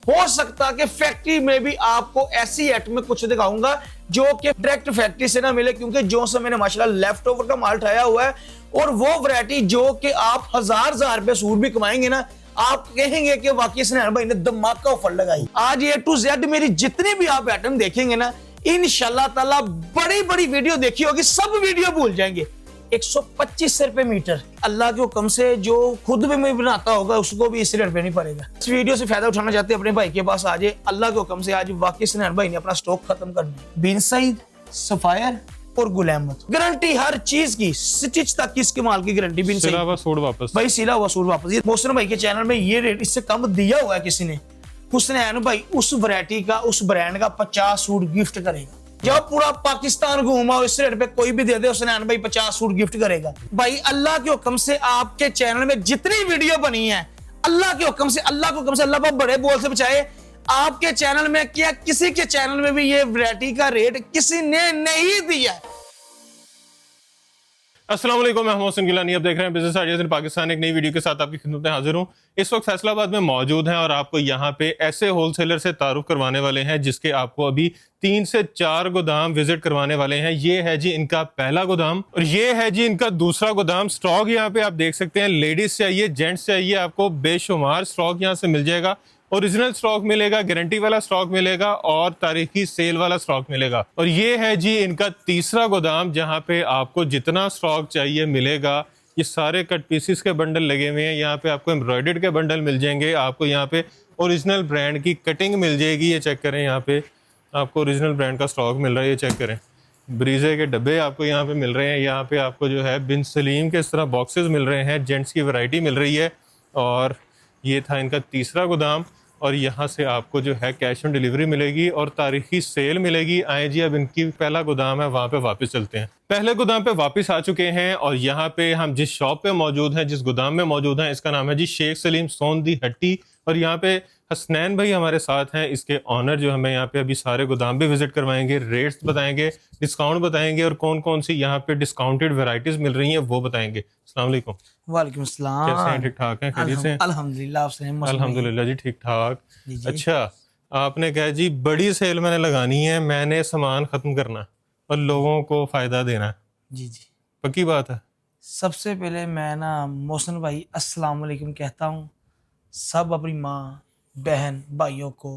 हो सकता कि फैक्ट्री में भी आपको ऐसी आइटम कुछ दिखाऊंगा जो कि डायरेक्ट फैक्ट्री से ना मिले, क्योंकि जो से मैंने माशाल्लाह लेफ्ट ओवर का माल उठाया हुआ है और वो वैरायटी जो कि आप हजार रुपए सूट भी कमाएंगे ना, आप कहेंगे कि वाकई स्नैन भाई ने धमाका ऑफर लगाई। आज A to Z मेरी जितनी भी आप आइटम देखेंगे ना, इंशाल्लाह ताला बड़ी बड़ी वीडियो देखी होगी, सब वीडियो भूल जाएंगे। 125 रुपए मीटर, अल्लाह के हुक्म से जो खुद भी मैं बनाता होगा उसको भी इस रेट पे नहीं पड़ेगा। इस वीडियो से फायदा उठाना चाहते हैं अपने भाई के पास आ जाए, अल्लाह के हुक्म से आज वाकई स्नैन भाई ने अपना स्टॉक खत्म करना है। बिन सईद, सफायर और गुल अहमद, गारंटी हर चीज की, स्टिच तक की इसके माल की गारंटी। बिन सईद सिला सूट वापस, भाई सिला हुआ सूट वापस। ये मोहसिन भाई के चैनल में ये रेट इससे कम दिया हुआ है किसी ने, हुसनैन भाई उस वैरायटी का, उस ब्रांड का 50 सूट गिफ्ट करेगा। जब पूरा पाकिस्तान घूमा इस रेट पे कोई भी दे दे, हुसनैन भाई 50 सूट गिफ्ट करेगा। भाई अल्लाह के हुक्म से आपके चैनल में जितनी वीडियो बनी है, अल्लाह के हुक्म से, अल्लाह के हुक्म से, अल्लाह बड़े बोल से बचाए, आपके चैनल में क्या किसी के चैनल में भी ये वैरायटी का रेट किसी ने नहीं दिया। अस्सलाम वालेकुम, मैं मोहसिन गिलानी, आप देख रहे हैं बिजनेस आइडियाज इन पाकिस्तान। एक नई वीडियो के साथ आपकी खिदमत में हाजिर हूं। इस वक्त फैसलाबाद में मौजूद हैं और आपको यहाँ पे ऐसे होलसेलर से तारुफ करवाने वाले हैं जिसके आपको अभी 3 से 4 गोदाम विजिट करवाने वाले हैं। ये है जी इनका पहला गोदाम और ये है जी इनका दूसरा गोदाम। स्टॉक यहाँ पे आप देख सकते हैं, लेडीज चाहिए, जेंट्स चाहिए, आपको बेशुमार स्टॉक यहाँ से मिल जाएगा। ओरिजिनल स्टॉक मिलेगा, गारंटी वाला स्टॉक मिलेगा और तारीखी सेल वाला स्टॉक मिलेगा। और ये है जी इनका तीसरा गोदाम जहां पे आपको जितना स्टॉक चाहिए मिलेगा। ये सारे कट पीसेस के बंडल लगे हुए हैं, यहाँ पे आपको एम्ब्रॉयडर्ड के बंडल मिल जाएंगे, आपको यहाँ पे ओरिजिनल ब्रांड की कटिंग मिल जाएगी। ये चेक करें, यहाँ पे आपको ओरिजिनल ब्रांड का स्टॉक मिल रहा है। ये चेक करें, ब्रीजे के डब्बे आपको यहाँ पे मिल रहे हैं। यहाँ पे आपको जो है बिन सलीम के इस तरह बॉक्सेस मिल रहे हैं, जेंट्स की वैरायटी मिल रही है। और ये था इनका तीसरा गोदाम और यहाँ से आपको जो है कैश ऑन डिलीवरी मिलेगी और तारीखी सेल मिलेगी। आए जी अब इनकी पहला गोदाम है, वहाँ पे वापस चलते हैं। पहले गोदाम पे वापस आ चुके हैं और यहाँ पे हम जिस शॉप पे मौजूद हैं, जिस गोदाम में मौजूद हैं, इसका नाम है जी शेख सलीम सोंदी हट्टी। और यहाँ पे हसनैन भाई हमारे साथ हैं, इसके ऑनर, जो हमें यहाँ पे अभी सारे गोदाम भी विजिट करवाएंगे, रेट्स बताएंगे, डिस्काउंट बताएंगे और कौन कौन सी यहाँ पे डिस्काउंटेड वेराइटीज मिल रही हैं वो बताएंगे। अस्सलाम वालेकुम। वालेकुम सलाम। कैसे हैं? ठीक ठाक हैं? खैरियत से हैं? अल्हम्दुलिल्लाह। आप सुनाइए? अल्हम्दुलिल्लाह जी ठीक ठाक। अच्छा, आपने कहा जी बड़ी सेल मैंने लगानी है, मैंने सामान खत्म करना और लोगों को फायदा देना है। जी जी, पक्की बात है। सबसे पहले मैं ना मोहसिन भाई अस्सलाम वालेकुम कहता हूँ सब अपनी माँ, बहन, भाइयों को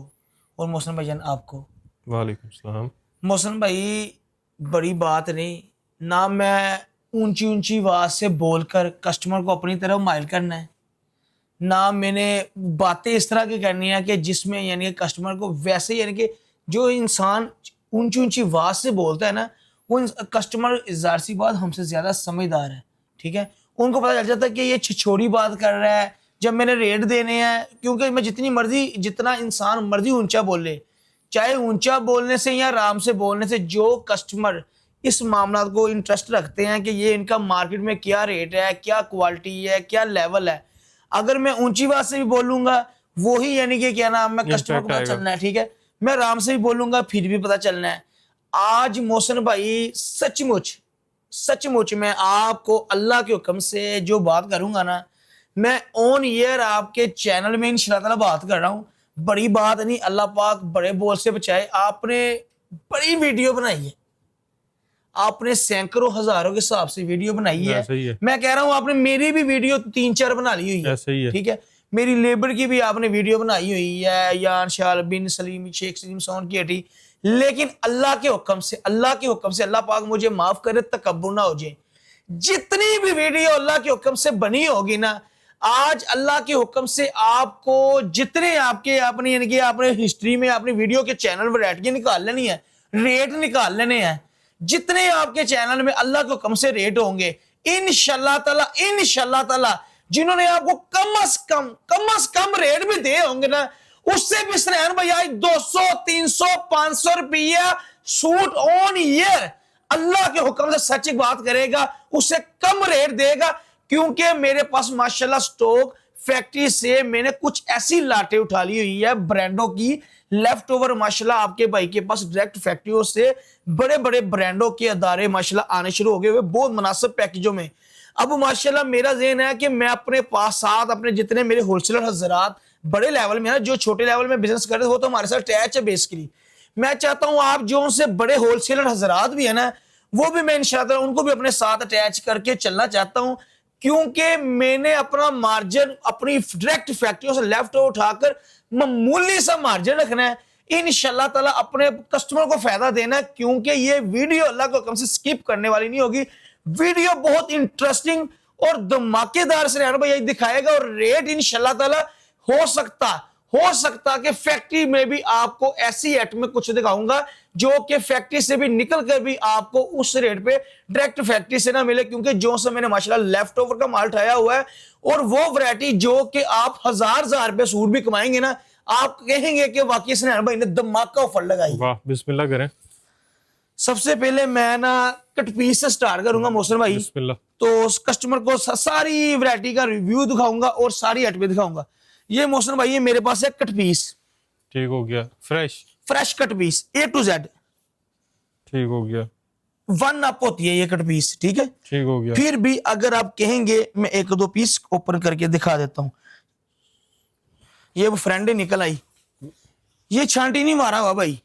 और मोहसिन भाईजान आपको। वालेकुम सलाम। मोहसिन भाई बड़ी बात नहीं ना, मैं ऊंची ऊंची आवाज से बोलकर कस्टमर को अपनी तरफ माइल करना है, ना मैंने बातें इस तरह की करनी है कि जिसमें यानी कि कस्टमर को वैसे, यानी कि जो इंसान ऊंची ऊंची आवाज से बोलता है ना, वो कस्टमर ज़ाहिर सी बात हमसे ज़्यादा समझदार है, ठीक है। उनको पता चल जाता है कि ये छिछोड़ी बात कर रहा है जब मैंने रेट देने हैं, क्योंकि मैं जितनी मर्जी, जितना इंसान मर्जी ऊंचा बोले, चाहे ऊंचा बोलने से या आराम से बोलने से, जो कस्टमर इस मामला को इंटरेस्ट रखते हैं कि ये इनका मार्केट में क्या रेट है, क्या क्वालिटी है, क्या लेवल है, अगर मैं ऊंची बात से भी बोलूंगा वही यानी कि क्या नाम है कस्टमर को पता चलना है, ठीक है। मैं आराम से भी बोलूंगा फिर भी पता चलना है। आज मोहसिन भाई सचमुच सचमुच मैं आपको अल्लाह के हुक्म से जो बात करूंगा ना, मैं ऑन ईयर आपके चैनल में इंशाल्लाह ताला बात कर रहा हूँ। बड़ी बात नहीं, अल्लाह पाक बड़े बोल से बचाए। आपने बड़ी वीडियो बनाई है, आपने सैकड़ों हजारों के हिसाब से वीडियो बनाई है। मैं कह रहा हूँ आपने मेरी भी वीडियो 3-4 बना ली हुई है, ठीक है। मेरी लेबर की भी आपने वीडियो बनाई हुई है, यान शाल बिन सलीम शेख सलीम सोन की हटी। लेकिन अल्लाह के हुक्म से, अल्लाह के हुक्म से, अल्लाह पाक मुझे माफ करे, तकब्बुर ना हो जाए, जितनी भी वीडियो अल्लाह के हुक्म से बनी होगी ना, आज अल्लाह के हुक्म से आपको जितने आपके आपने यानी कि आपने हिस्ट्री में अपनी वीडियो के चैनल वैरायटी निकाल लेनी है, रेट निकाल लेने हैं, जितने आपके चैनल में अल्लाह के हुक्म से रेट होंगे इंशाल्लाह ताला, जिन्होंने आपको कम से कम रेट भी दे होंगे ना, उससे भी स्नैन भैया 200, 300, 500 रुपया सूट ऑन ईयर अल्लाह के हुक्म से सच बात करेगा, उससे कम रेट देगा। क्योंकि मेरे पास माशाल्लाह स्टॉक फैक्ट्री से मैंने कुछ ऐसी लाटे उठा ली हुई है ब्रांडों की, लेफ्ट ओवर माशाल्लाह आपके भाई के पास डायरेक्ट फैक्ट्रियों से बड़े बड़े ब्रांडों के अदारे माशाल्लाह आने शुरू हो गए हुए बहुत मुनासिब पैकेजों में। अब माशाल्लाह मेरा ज़हन है कि मैं अपने पास साथ अपने जितने मेरे होलसेलर हजरात बड़े लेवल में ना, जो छोटे लेवल में बिजनेस कर रहे हो तो हमारे साथ अटैच है बेसिकली। मैं चाहता हूं आप जो उनसे बड़े होलसेलर हजरात भी है ना, वो भी मैं इंशाल्लाह उनको भी अपने साथ अटैच करके चलना चाहता हूं, क्योंकि मैंने अपना मार्जिन अपनी डायरेक्ट फैक्ट्रियों से लेफ्ट उठाकर मामूली सा मार्जिन रखना है, इंशाल्लाह ताला अपने कस्टमर को फायदा देना है। क्योंकि ये वीडियो अल्लाह को कम से स्किप करने वाली नहीं होगी, वीडियो बहुत इंटरेस्टिंग और धमाकेदार से रहना भाई दिखाएगा, और रेट इंशाल्लाह ताला हो सकता कि फैक्ट्री में भी आपको ऐसी एट में कुछ दिखाऊंगा जो कि फैक्ट्री से भी निकल कर भी आपको उस रेट पे डायरेक्ट फैक्ट्री से ना मिले, क्योंकि जो से मैंने माशाल्लाह लेफ्ट ओवर का माल उठाया हुआ है, और वो वैरायटी जो कि आप हजार रुपए सूट भी कमाएंगे ना, आप कहेंगे कि वाकई से भाई ने धमाका ऑफर लगाई। वाह, बिस्मिल्लाह करें। सबसे पहले मैं ना कट पीस से स्टार्ट करूंगा मोहसिन भाई, बिस्मिल्लाह। तो कस्टमर को सारी वैरायटी का रिव्यू दिखाऊंगा और सारी एट पे दिखाऊंगा। ये मोहसिन भाई ये मेरे पास है कट पीस, ठीक हो गया, fresh cut piece A to Z, ठीक हो गया, 1 अप होती है ये कट पीस, ठीक है, ठीक हो गया। फिर भी अगर आप कहेंगे मैं एक दो पीस ओपन करके दिखा देता हूं। ये वो फ्रेंड निकल आई, ये छांटी नहीं मारा हुआ भाई,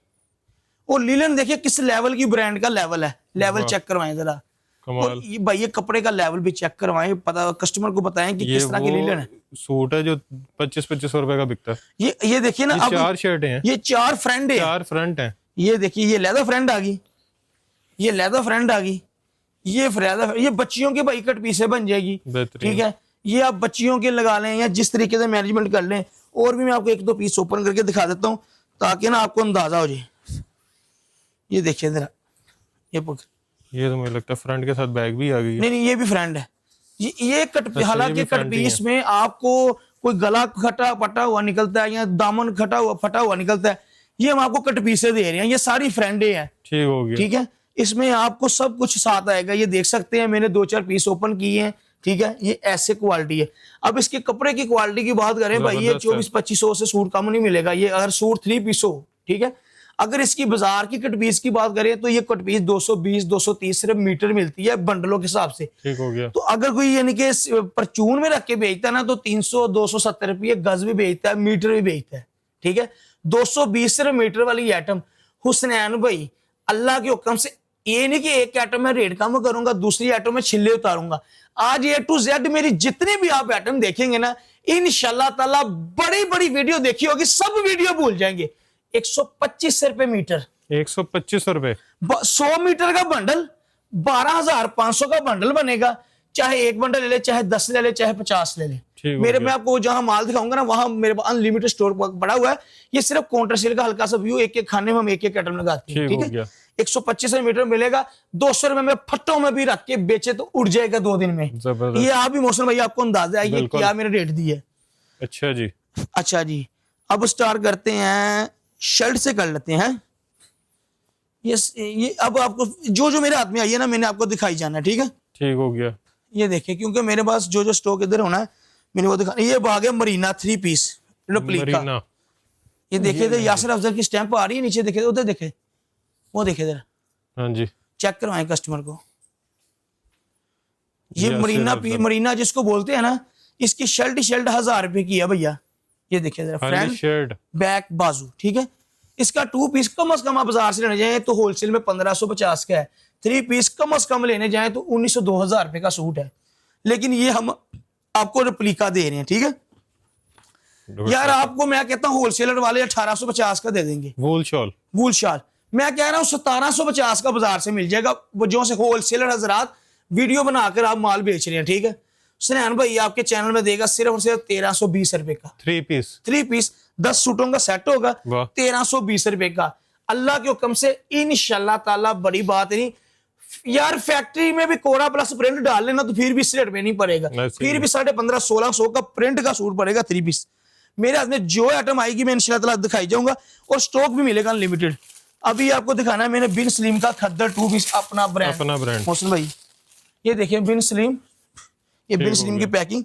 और लीलन देखिए किस लेवल की ब्रांड का लेवल है, लेवल चेक करवाएं जरा, कमाल। ये भाई ये कपड़े का लेवल भी चेक करवाएं, पता कस्टमर को बताएं कि किस तरह की लीलन है। सूट है जो 2500 रुपए का बिकता है। ये देखिए ना, अब 4 शर्टें हैं, ये 4 फ्रेंड है, 4 फ्रंट हैं। ये देखिए ये लेदर फ्रेंड आ गई, ये लेदर फ्रेंड आ गई, ये फ्रेदा, ये बच्चियों के भाई कट पीसे बन जाएगी, ठीक है, ये आप बच्चियों के लगा लें या जिस तरीके से मैनेजमेंट कर लें। और भी मैं आपको एक दो पीस ओपन करके दिखा देता हूं ताकि ना आपको अंदाजा हो जाए। ये देखिए जरा, ये तो मुझे लगता है फ्रंट के साथ बैग भी आ गई है। नहीं ये भी फ्रेंड है, ये कट, हालांकि कट पीस में आपको कोई गला फटा फटा हुआ निकलता है या दामन फटा हुआ निकलता है, ये हम आपको कट पीसे दे रहे हैं, ये सारी फ्रेंडे हैं, ठीक हो गया, ठीक है। इसमें आपको सब कुछ साथ आएगा, ये देख सकते हैं मैंने 2-4 पीस ओपन किए हैं, ठीक है, ये ऐसे क्वालिटी है। अब इसके कपड़े की क्वालिटी की बात करें भाई, ये 2400-2500 से सूट कम नहीं मिलेगा, ये अगर सूट 3 पीस हो, ठीक है। अगर इसकी बाजार की कट पीस की बात करें तो ये कट पीस 220-230 सिर्फ मीटर मिलती है बंडलों के हिसाब से, ठीक हो गया। तो अगर कोई यानी कि परचून में रख के बेचता है ना तो 300-270 रुपये गज भी बेचता है, मीटर भी बेचता है, ठीक है। 220 सिर्फ मीटर वाली आइटम हुसनैन भाई अल्लाह के हुक्म से, ये नहीं कि एक आइटम में रेट कम करूंगा दूसरी आइटम में छिल्ले उतारूंगा। आज A to Z मेरी जितनी भी आप आइटम देखेंगे ना, इंशाल्लाह ताला बड़ी बड़ी वीडियो देखी होगी, सब वीडियो भूल जाएंगे। 125 रुपए मीटर, 125 रुपए, 100 मीटर का बंडल 12,500 का बंडल बनेगा, चाहे एक बंडल ले ले, चाहे 10 ले ले, चाहे 50 ले ले। मेरे मैं आपको जहां माल दिखाऊंगा ना वहां मेरे पास अनलिमिटेड स्टोर पड़ा हुआ है, ये सिर्फ काउंटर सेल का हल्का सा व्यू, एक एक खाने में हम एक एक आइटम लगाते हैं, ठीक है। 125 मीटर मिलेगा, 200 रुपए में फट्टों में भी रख के बेचे तो उड़ जाएगा 2 दिन में। ये आप भी मौसम भाई आपको अंदाजा है ये क्या मेरे रेट दी है। अच्छा जी, अच्छा जी, अब स्टार्ट करते हैं, शर्ट से कर लेते हैं। ये अब आपको जो जो मेरे हाथ में आई है ना मैंने आपको दिखाई जाना है, ठीक है, ठीक हो गया। ये देखिए क्योंकि मेरे पास जो जो स्टॉक इधर होना है मैंने वो दिखाना। ये भाग है मरीना 3 पीस रेप्लिका, ये देखिए इधर यासिर अफजल की स्टैंप आ रही है नीचे, देखे उधर, देखे वो, देखे इधर, हाँ जी, चेक करवाएं कस्टमर को। ये मरीना जिसको बोलते हैं ना, इसकी शर्ट 1000 रुपए की है भैया, ये देखिए जरा, फ्रंट शर्ट बैक बाजू, ठीक है। इसका 2 पीस कम से कम आप बाजार से लेने जाए तो होलसेल में 1550 का है, 3 पीस कम से कम लेने जाए तो 1900-2000 रुपए का सूट है, लेकिन ये हम आपको रेप्लिका दे रहे हैं, ठीक है यार। आपको मैं कहता हूँ होलसेलर वाले 1850 का दे देंगे, वूल शाल मैं कह रहा हूँ 1750 का बाजार से मिल जाएगा, वो जो से होलसेलर हजरात वीडियो बनाकर आप माल बेच रहे हैं, ठीक है। सुनैन भाई आपके चैनल में देगा सिर्फ और सिर्फ 1320 रुपए का 3 पीस 10 सूटों का सेट होगा 1320 रुपए का। अल्लाह के हुक्म से इंशाल्लाह ताला बड़ी बात नहीं यार, फैक्ट्री में भी कोरा प्लस प्रिंट डाल लेना तो फिर भी इस रेट में नहीं पड़ेगा, फिर भी 1500-1600 का प्रिंट का सूट पड़ेगा 3 पीस। मेरे हाथ में जो आइटम आएगी मैं इंशाल्लाह ताला दिखाई जाऊंगा, और स्टॉक भी मिलेगा अनलिमिटेड। अभी आपको दिखाना है मैंने बिन स्लिम का खद्दर 2 पीस अपना ब्रांड मौसम भाई, ये देखिए बिन स्लिम, ये बिन स्लिम की पैकिंग,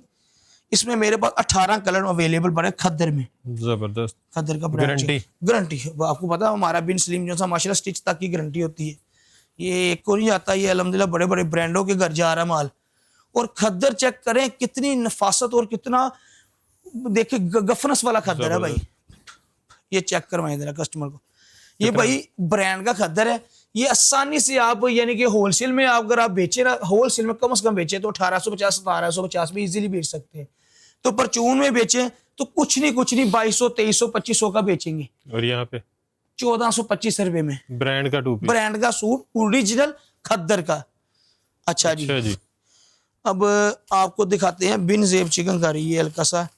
इसमें मेरे पास 18 कलर अवेलेबल पड़े खद्दर में, जबरदस्त खद्दर का ब्रांड, गारंटी आपको पता है हमारा बिन स्लिम जो सा माशाल्लाह स्टिच तक की गारंटी होती है, ये एक को नहीं आता, ये अल्हम्दुलिल्लाह बड़े बड़े ब्रांडों के घर जा रहा माल। और खद्दर चेक करें कितनी नफासत और कितना देखिए गफनस वाला खद्दर है भाई, ये चेक करवाएं जरा कस्टमर को। ये भाई ब्रांड का खद्दर है, ये आसानी से आप यानी कि होलसेल में अगर आप बेचे ना, होलसेल में कम से कम बेचे तो 1850 1750 में इजीली बेच सकते हैं। तो परचून में बेचे तो कुछ नहीं 2200 2300 2500 का बेचेंगे। और यहाँ पे 1425 रुपए में ब्रांड का टू पीस, ब्रांड का सूट ओरिजिनल खद्दर का। अच्छा जी, अब आपको दिखाते हैं बिन जेब चिकनकारी, ये हल्का सा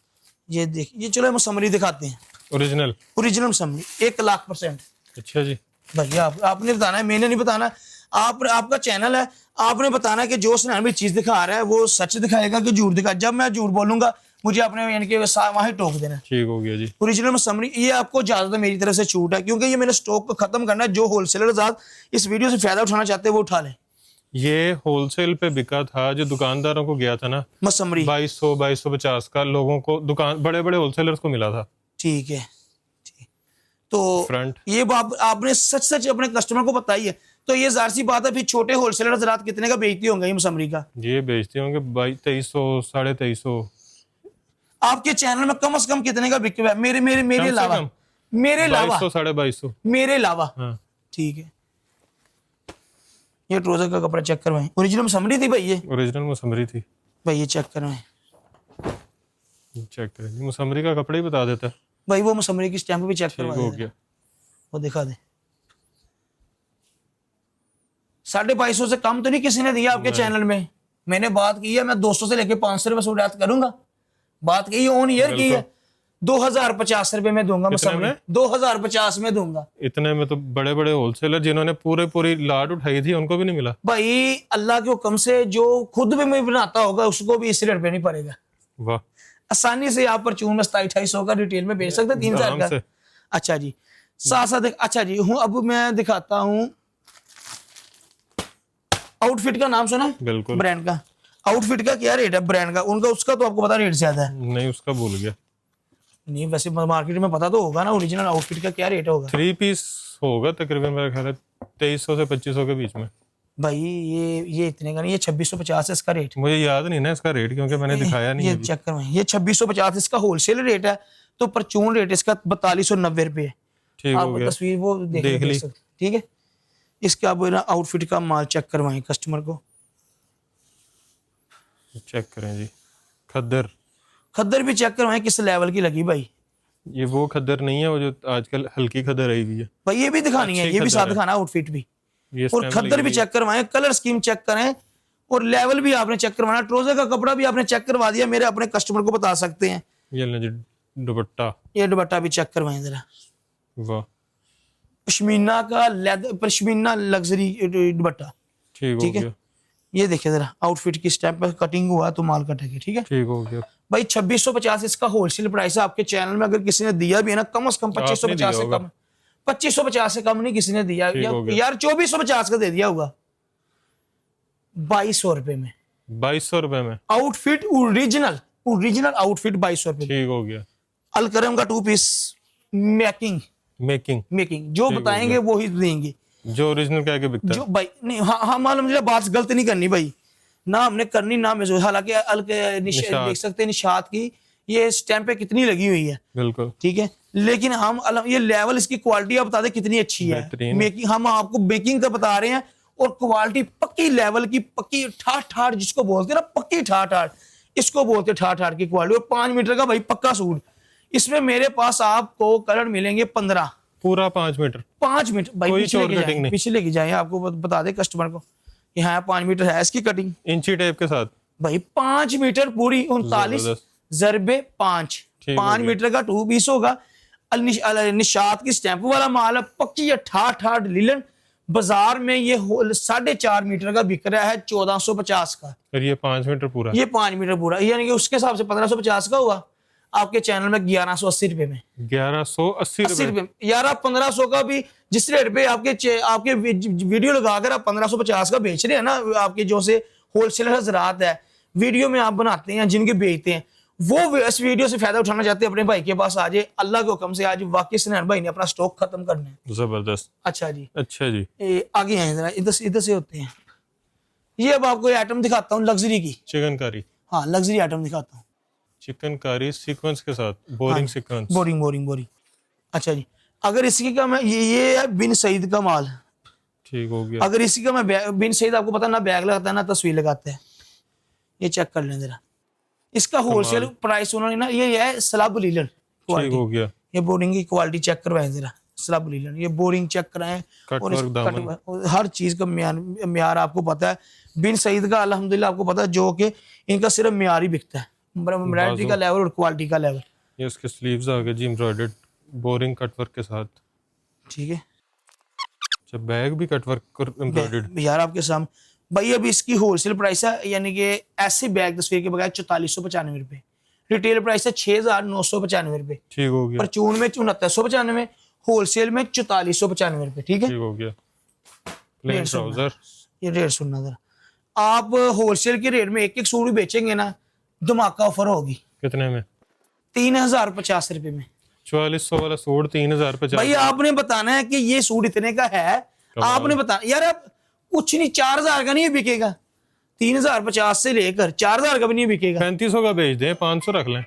ये देखिए, ये चलो हम समरी दिखाते हैं, ओरिजिनल ओरिजिनल समरी 1,00,000%। अच्छा जी, भैया आपने बताना है, मैंने नहीं बताना। आपका चैनल है, आपने बताना है कि जो उसने हमें चीज दिखा रहा है वो सच दिखाएगा कि झूठ दिखा। जब मैं झूठ बोलूंगा मुझे आपने यानी कि वहां टोक देना। ठीक हो गया जी। ओरिजिनल में समरी, ये आपको ज्यादा मेरी तरफ से छूट है क्योंकि ये मेरे स्टॉक को खत्म करना है। जो होलसेलर साथ इस वीडियो से फायदा उठाना चाहते हैं वो उठा लें। ये होलसेल पे बिका था, जो दुकानदारों को गया था ना मसमरी 2250 का, लोगों को दुकान बड़े बड़े होलसेलर्स को मिला था। ठीक है, ठीक। तो फ्रंट ये आपने सच सच अपने कस्टमर को बताई है, तो ये जाहिर सी बात है फिर छोटे होलसेलर रात कितने का बेचती होंगे ये मसमरी का? ये बेचते होंगे 2300 2350। आपके चैनल में कम से कम कितने का बिके हुआ है? मेरे अलावा 2200 2250 मेरे अलावा। हाँ। ठीक है, ये ट्राउजर का कपड़ा चेक करवाएं, ओरिजिनल मसमरी थी भाई, ये ओरिजिनल मुसमरी थी भाई, ये चेक करवाएं चेक करें, मुसमरी का कपड़ा ही बता देता है। भाई, वो मसमरी की स्टैंप भी चेक ठीक करवा हो दें, गया। वो दिखा दे। 2250 से कम तो नहीं किसी ने दिया आपके चैनल में? मैंने बात की है, मैं 200 से लेके 500 रुपए सूट करूंगा, बात की ऑन ईयर की है। 2050 रुपए में दूंगा मसमरी, 2050 में दूंगा। इतने में तो बड़े बड़े होलसेलर जिन्होंने पूरी लाट उठाई थी उनको भी नहीं मिला भाई। अल्लाह के हुक्म से जो खुद भी मैं बनाता होगा उसको भी इस रेट पे नहीं पड़ेगा। वाह, आसानी से आप परचून में 2700 का रिटेल में बेच सकते, 3000 का। अच्छा जी, साथ साथ अच्छा जी हूँ, अब मैं दिखाता हूँ आउटफिट का नाम सुना? बिल्कुल। ब्रांड का आउटफिट का क्या रेट है ब्रांड का? उनका उसका तो आपको पता रेट ज्यादा है। नहीं, उसका भूल गया। नहीं, वैसे मार्केट में पता तो होगा ना ओरिजिनल आउटफिट का क्या रेट होगा। 3 पीस होगा तकरीबन, मेरा ख्याल है 2300 से 2500 के बीच में। भाई ये इतने का नहीं, ये 2650 है इसका रेट। मुझे याद नहीं ना इसका रेट, क्योंकि मैंने दिखाया नहीं ये अभी। चेक करवाएं, ये 2650 इसका होलसेल रेट है, तो परचून रेट इसका 4290 रुपए है। ठीक हो आप गया, तस्वीर वो देख ली, ठीक है। इसके आप ना आउटफिट का माल चेक करवाएं कस्टमर को, चेक करें जी। खद्दर भी चेक करवाएं किस लेवल की लगी भाई। ये वो खद्दर नहीं है वो जो आजकल हल्की खद्दर आई हुई है भाई, ये भी दिखानी है, ये भी साथ दिखाना आउटफिट भी, ये और खद्दर भी चेक करवाएं, कलर स्कीम चेक करें, और लेवल भी आपने चेक करवाना। ट्राउजर का कपड़ा भी आपने चेक करवा दिया, मेरे अपने कस्टमर को बता सकते हैं। ये ले जी दुपट्टा, ये दुपट्टा भी चेक करवाएं जरा, वाह, पश्मीना का लेदर, पश्मीना लग्जरी दुपट्टा। ठीक हो ठीक है, गया। ये देखिए जरा आउटफिट की स्टेप पर कटिंग हुआ तो माल कटेगा, ठीक है। ठीक हो गया भाई 2650 इसका होलसेल प्राइस है। आपके चैनल में अगर किसी ने दिया भी है ना, कम से कम 2550 से कम, 2550 से कम नहीं किसी ने दिया यार 2450 का दे दिया होगा 2200 रुपए में। 2200 रुपए में आउटफिट ओरिजिनल आउटफिट 2200 रुपए। ठीक हो गया। अलकरम का 2 पीस मेकिंग जो बताएंगे वो ही देंगे, जो ओरिजिनल कह के बिकता है। जो भाई नहीं, हाँ मालूम, मुझे बात गलत नहीं करनी भाई, ना हमने करनी ना मैं, हालांकि देख सकते हैं निशात की ये स्टैंप पे कितनी लगी हुई है, बिल्कुल ठीक है। लेकिन हम ये लेवल, इसकी क्वालिटी आप बता दें कितनी अच्छी है। मेकिंग हम आपको बेकिंग का बता रहे हैं, और क्वालिटी पक्की लेवल की, पक्की ठाठ जिसको बोलते हैं ना, पक्की ठाठ इसको बोलते हैं, ठाठ की क्वालिटी। और 5 मीटर का भाई पक्का सूट। इसमें मेरे पास आपको कलर मिलेंगे 15, पूरा 5 मीटर भाई, पीछे लेके जाए, आपको बता दे कस्टमर को कि हाँ 5 मीटर है इसकी कटिंग, इंची टेप के साथ भाई 5 मीटर पूरी, 39 ज़रबे 5 मीटर का 2 पीस होगा। निशात की स्टैंप वाला माल है, पक्की ठाठ लीलन। बाजार में ये 4.5 मीटर का बिक रहा है 1450 का, और ये 5 मीटर पूरा, ये 5 मीटर पूरा, यानी कि उसके हिसाब से 1550 का हुआ। आपके चैनल में 1180 रुपए में, 1180 रुपए यार, आप 1500 का भी जिस रेट पे आपके वीडियो लगाकर आप 1550 का बेच रहे हैं ना, आपके जो से होलसेलर हजरात है, वीडियो में आप बनाते हैं जिनके बेचते हैं, वो इस वीडियो से फायदा उठाना चाहते हैं, अपने भाई के पास आ जाए। अल्लाह के हुक्म से आज वाकई सनैन भाई ने अपना स्टॉक खत्म करना है। जबरदस्त। अच्छा जी आगे आए जरा, इधर से होते हैं। ये अब आपको आइटम दिखाता हूँ लग्जरी की, चिकनकारी। हाँ, लग्जरी आइटम दिखाता हूँ। चिकनकारी सीक्वेंस के साथ, boring sequence. Boring boring boring. अच्छा जी, अगर इसी का मैं ये है बिन सईद का माल। ठीक हो गया। अगर इसी का मैं बिन सईद, आपको पता ना बैग लगाता है ना तस्वीर लगाता है, ये चेक कर लें जरा। इसका होलसेल प्राइस उन्होंने ना, ये है स्लब लीलन ठीक हो क्वालिटी। गया। ये बोरिंग की क्वालिटी चेक करवाएं जरा, स्लब लीलन, ये बोरिंग चेक कराएं। कट और वर्क दामन। हर चीज का म्यार आपको पता है। बिन सईद का अल्हम्दुलिल्लाह आपको पता है, जो कि इनका सिर्फ म्यार ही बिकता है, वैरायटी का लेवल और क्वालिटी का लेवल। ये इसके स्लीव्स आ गए जी एम्ब्रॉयडर्ड, बोरिंग कट वर्क के साथ। ठीक है, अच्छा, बैग भी कट वर्क एम्ब्रॉयडर्ड। यार आपके सामने भाई, अब इसकी होलसेल प्राइस है, यानी कि ऐसे बैग तस्वीर के बगैर 4495 रुपए। रिटेल प्राइस है 6995 रुपए। ठीक हो गया। परचून में 6995, होलसेल में 4495 रुपए। ठीक है, ठीक हो गया। Plane trouser. ये रेट सुनना जरा। आप होलसेल के रेट में एक एक सूट भी बेचेंगे ना, धमाका ऑफर होगी। कितने में? 3050 रुपए में। 4400 वाला सूट 3050। भाई आपने बताना है कि ये सूट इतने का है, आपने बताना यार। अब कुछ नहीं, 4000 का नहीं बिकेगा, 3050 से लेकर 4000 का भी नहीं बिकेगा। 3500 का बेच दें, 500 रख लें।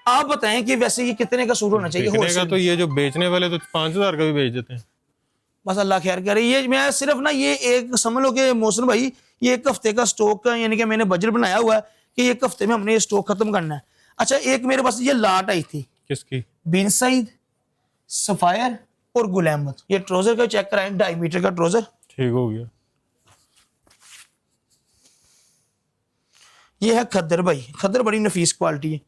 आप बताएं कि वैसे ये कितने का सूट होना चाहिए बिकने का होलसेल? तो ये जो बेचने वाले तो 5000 का भी बेच देते हैं। बस अल्लाह खैर करे। ये मैं सिर्फ ना, ये एक समझ लो कि मोहसिन भाई, ये एक हफ्ते का स्टॉक का, यानी कि मैंने बजट बनाया हुआ है कि एक हफ्ते में हमने ये स्टॉक खत्म करना है। अच्छा, एक मेरे पास ये लाट आई थी, किसकी? बिन सईद, सफायर और गुल अहमद। ये ट्राउजर का चेक कराएं, 2.5 मीटर का ट्राउजर। ठीक हो गया। ये है खद्दर भाई, खद्दर बड़ी नफीस क्वालिटी है।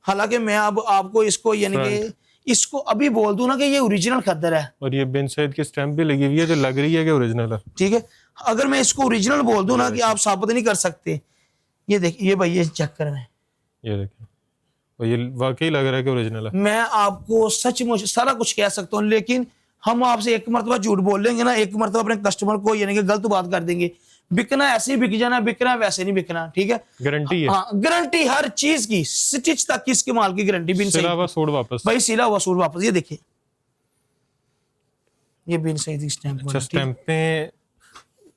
हालांकि मैं अब आपको इसको, यानी कि इसको अभी बोल दूं ना कि ये ओरिजिनल खद्दर है, और ये बिन सईद की स्टैंप भी लगी हुई है, जो लग रही है कि ओरिजिनल है। ठीक है। अगर मैं इसको ओरिजिनल बोल दूं ना कि आप साबित नहीं कर सकते। ये देखिए, ये भाई, ये चेक करना है, ये देखें, और ये वाकई लग रहा है कि ओरिजिनल है। मैं आपको सचमुच सारा कुछ कह सकता हूँ, लेकिन हम आपसे एक मरतबा झूठ बोल लेंगे ना, एक मरतबा अपने कस्टमर को यानी कि गलत बात कर देंगे। बिकना ऐसे ही बिक जाना, बिकना वैसे नहीं बिकना। ठीक है, गारंटी है। हाँ, गारंटी हर चीज की, स्टिच तक की इसके माल की गारंटी। बिन सिला हुआ सईद सूट वापस। भाई, सिला हुआ सूट वापस। ये देखिए, ये बिन सईद की स्टैंप। अच्छा, स्टैंप पे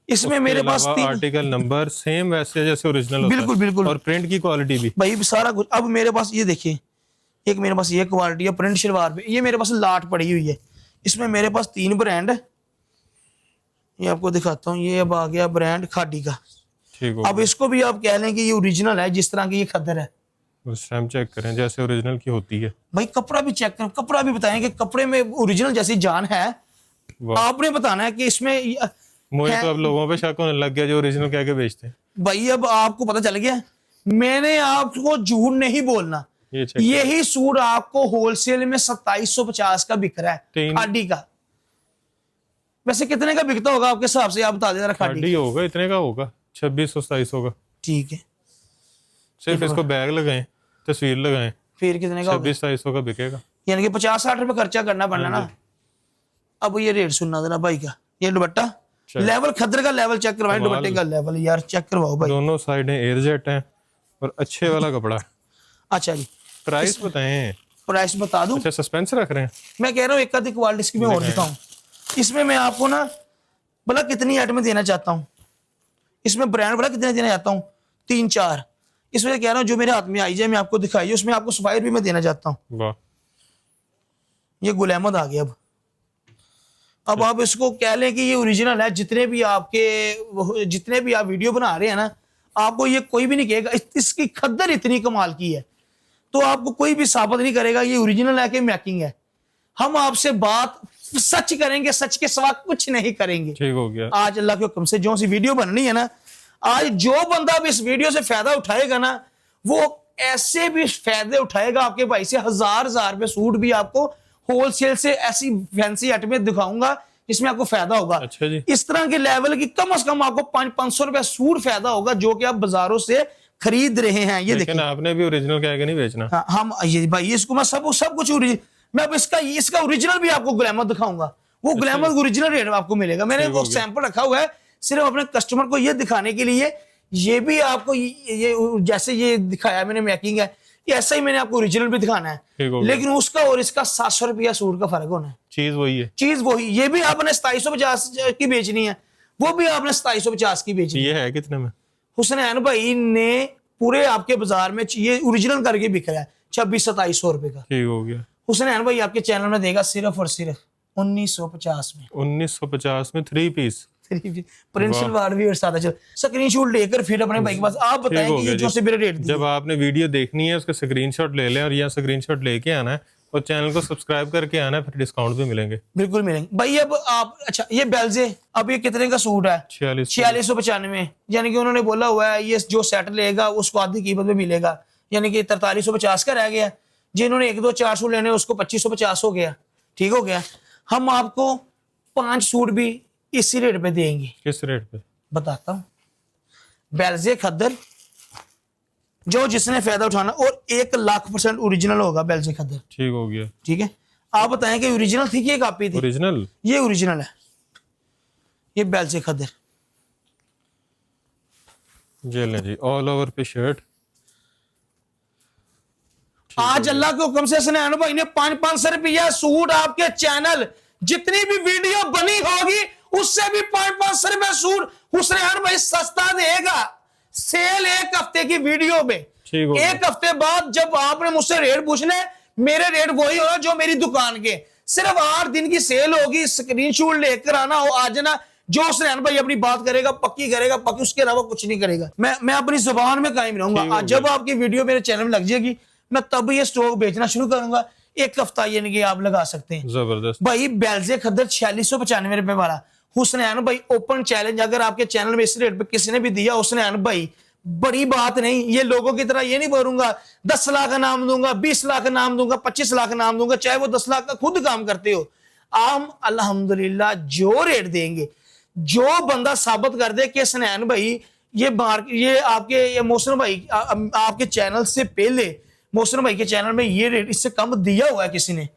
इसमें मेरे पास आर्टिकल नंबर सेम वैसे जैसे ओरिजिनल होता है। बिल्कुल बिल्कुल। और प्रिंट की क्वालिटी भी भाई सारा कुछ। अब मेरे पास ये देखिए, एक मेरे पास ये क्वालिटी है प्रिंट शलवार पे, ये मेरे पास लाट पड़ी हुई है। इसमें मेरे पास 3 ब्रांड है, ये आपको दिखाता हूँ। ये अब आ गया ब्रांड खादी का। ठीक हो अब इसको भी आप कह लें कि ये ओरिजिनल है, जिस तरह की ये खद्दर है। गया। स्टैम्प चेक करें जैसे ओरिजिनल की होती है। भाई कपड़ा भी चेक करें, कपड़ा भी बताएं कि कपड़े में ओरिजिनल जैसी जान है। वाह। आपने बताना है कि इसमें मुझे तो अब लोगों पे शक होने लग गया जो ओरिजिनल कह के बेचते हैं। भाई अब आपको पता चल गया, मैंने आपको झूठ नहीं बोलना। ये चेक यही सूट आपको होलसेल में 2750 का बिक रहा है, खादी का। वैसे कितने का बिकता होगा आपके हिसाब से, आप बता दे जरा। खादी होगा, इतने का होगा, 2600-2700 का। ठीक है, सिर्फ इसको बैग लगाएं, तस्वीर लगाएं, फिर कितने का होगा? 2600-2700 का बिकेगा। यानी कि 50-60 रुपए खर्चा करना पड़ना ना। अब ये रेट सुनना जरा भाई का। ये दुपट्टा लेवल, खद्दर का लेवल चेक करवाएं, दुपट्टे का लेवल यार चेक करवाओ भाई। दोनों साइडें एयरजेट हैं और अच्छे वाला कपड़ा है। अच्छा जी, प्राइस बताएं। प्राइस बता दूं? अच्छा, सस्पेंस रख रहे हैं। मैं कह रहा हूँ एक आधी क्वालिटी इसकी मैं और दिखाऊं। इसमें मैं आपको ना भला कितनी आइटमें देना चाहता हूँ, इसमें ब्रांड भला कितने देना चाहता हूँ, 3-4। इसमें कह रहा हूँ जो मेरे हाथ में आई जाए मैं आपको दिखाई, उसमें आपको सफायर भी मैं देना चाहता हूँ। वाह, ये गुल अहमद आ गया। अब आप इसको कह लें कि ये ओरिजिनल है। जितने भी आप वीडियो बना रहे हैं ना, आपको ये कोई भी नहीं कहेगा इसकी खद्दर इतनी कमाल की है, तो आपको कोई भी साबित नहीं करेगा ये ओरिजिनल है कि मैकिंग है। हम आपसे बात सच करेंगे, सच के सिवा कुछ नहीं करेंगे। ठीक हो गया। आज अल्लाह के हुक्म से जो सी वीडियो बननी है ना, आज जो बंदा भी इस वीडियो से फायदा उठाएगा ना, वो ऐसे भी फायदे उठाएगा आपके भाई से। हजार रुपए सूट भी आपको होलसेल से ऐसी फैंसी आइटमें दिखाऊंगा जिसमें आपको फायदा होगा। अच्छा जी। इस तरह के लेवल की कम से कम आपको 500 रुपए सूट फायदा होगा, जो कि आप बाजारों से खरीद रहे हैं। ये देखिए, आपने भी ओरिजिनल कह के नहीं बेचना। हाँ, हम ये भाई इसको मैं सब कुछ मैं अब इसका ओरिजिनल भी आपको ग्लैमर दिखाऊंगा। वो ग्लैमर ओरिजिनल रेट में आपको मिलेगा। मैंने वो सैंपल रखा हुआ है सिर्फ अपने कस्टमर को ये दिखाने के लिए। ये भी आपको ये जैसे ये दिखाया मैंने मैकिंग है, ये ऐसा ही मैंने आपको ओरिजिनल भी दिखाना है, लेकिन उसका और इसका 700 रुपया सूट का फर्क होना है। चीज वही है, चीज वही। ये भी आपने 2750 की बेचनी है, वो भी आपने 2750 की बेचनी ये है कितने में? हुसनैन भाई ने पूरे आपके बाजार में ये ओरिजिनल करके बिक रहा है 2600-2700 रुपए का। ठीक हो गया। हुसैन भाई आपके चैनल में देगा सिर्फ और सिर्फ 1950 में। 1950 में 3 पीस प्रिंस सलवार भी और सादा चल। स्क्रीनशॉट लेकर फिर अपने भाई के पास आप बताएं कि ये जो से मेरे रेट जब आपने वीडियो देखनी है उसका स्क्रीनशॉट ले लें और यहाँ स्क्रीनशॉट लेके आना है और चैनल को सब्सक्राइब करके आना है, फिर डिस्काउंट भी मिलेंगे। बिल्कुल मिलेंगे भाई। अब आप अच्छा ये बेल्जे अब ये कितने का सूट है? 4695, यानी कि उन्होंने बोला हुआ है ये जो सेट लेगा उसको आधी कीमत में मिलेगा, यानी कि 4350 का रह गया। जिन्होंने 1-2-4 सूट लेने उसको 2550 हो गया। ठीक हो गया। हम आपको 5 सूट भी इसी रेट पे देंगे। किस रेट पे बताता हूं। बेल्जे खद्दर जो जिसने फायदा उठाना, और 1,00,000% ओरिजिनल होगा बेल्जे खद्दर। ठीक हो गया। ठीक है, आप बताएं कि ओरिजिनल थी कि ये कॉपी थी? ओरिजिनल, ये ओरिजिनल है। ये बेल्जे खद्दर ये लें जी, ऑल ओवर पे शर्ट। आज अल्लाह के हुक्म से सनैन भाई ने 500 रुपया सूट आपके चैनल जितनी भी वीडियो बनी होगी उससे भी 500 रुपया सूट हुसैन भाई सस्ता देगा। सेल 1 हफ्ते की वीडियो में। 1 हफ्ते बाद जब आपने मुझसे रेट पूछना है, मेरे रेट वही होगा जो मेरी दुकान के। सिर्फ 8 दिन की सेल होगी। स्क्रीनशॉट लेकर आना हो, आज ना जो हुसैन भाई अपनी बात करेगा पक्की करेगा, पक्की, उसके अलावा कुछ नहीं करेगा। मैं अपनी जुबान में कायम रहूंगा। जब आपकी वीडियो मेरे चैनल में लग जाएगी मैं तब ये स्टॉक बेचना शुरू करूंगा। 1 हफ्ता यानी कि आप लगा सकते हैं। जबरदस्त भाई बेल्जे खद्दर 4695 रुपए वाला। हुसैन भाई ओपन चैलेंज, अगर आपके चैनल में इस रेट पे किसी ने भी दिया हुसैन भाई, बड़ी बात नहीं, ये लोगों की तरह ये नहीं बोलूंगा 10 लाख का नाम दूंगा, 20 लाख का नाम दूंगा, 25 लाख का नाम दूंगा, चाहे वो 10 लाख का खुद काम करते हो। आम अल्हम्दुलिल्लाह जो रेट देंगे, जो बंदा साबित कर दे कि सनैन भाई ये आपके मोहसिन भाई आपके चैनल से पहले मोहसिन भाई के चैनल में ये रेट इससे कम दिया हुआ है किसी ने,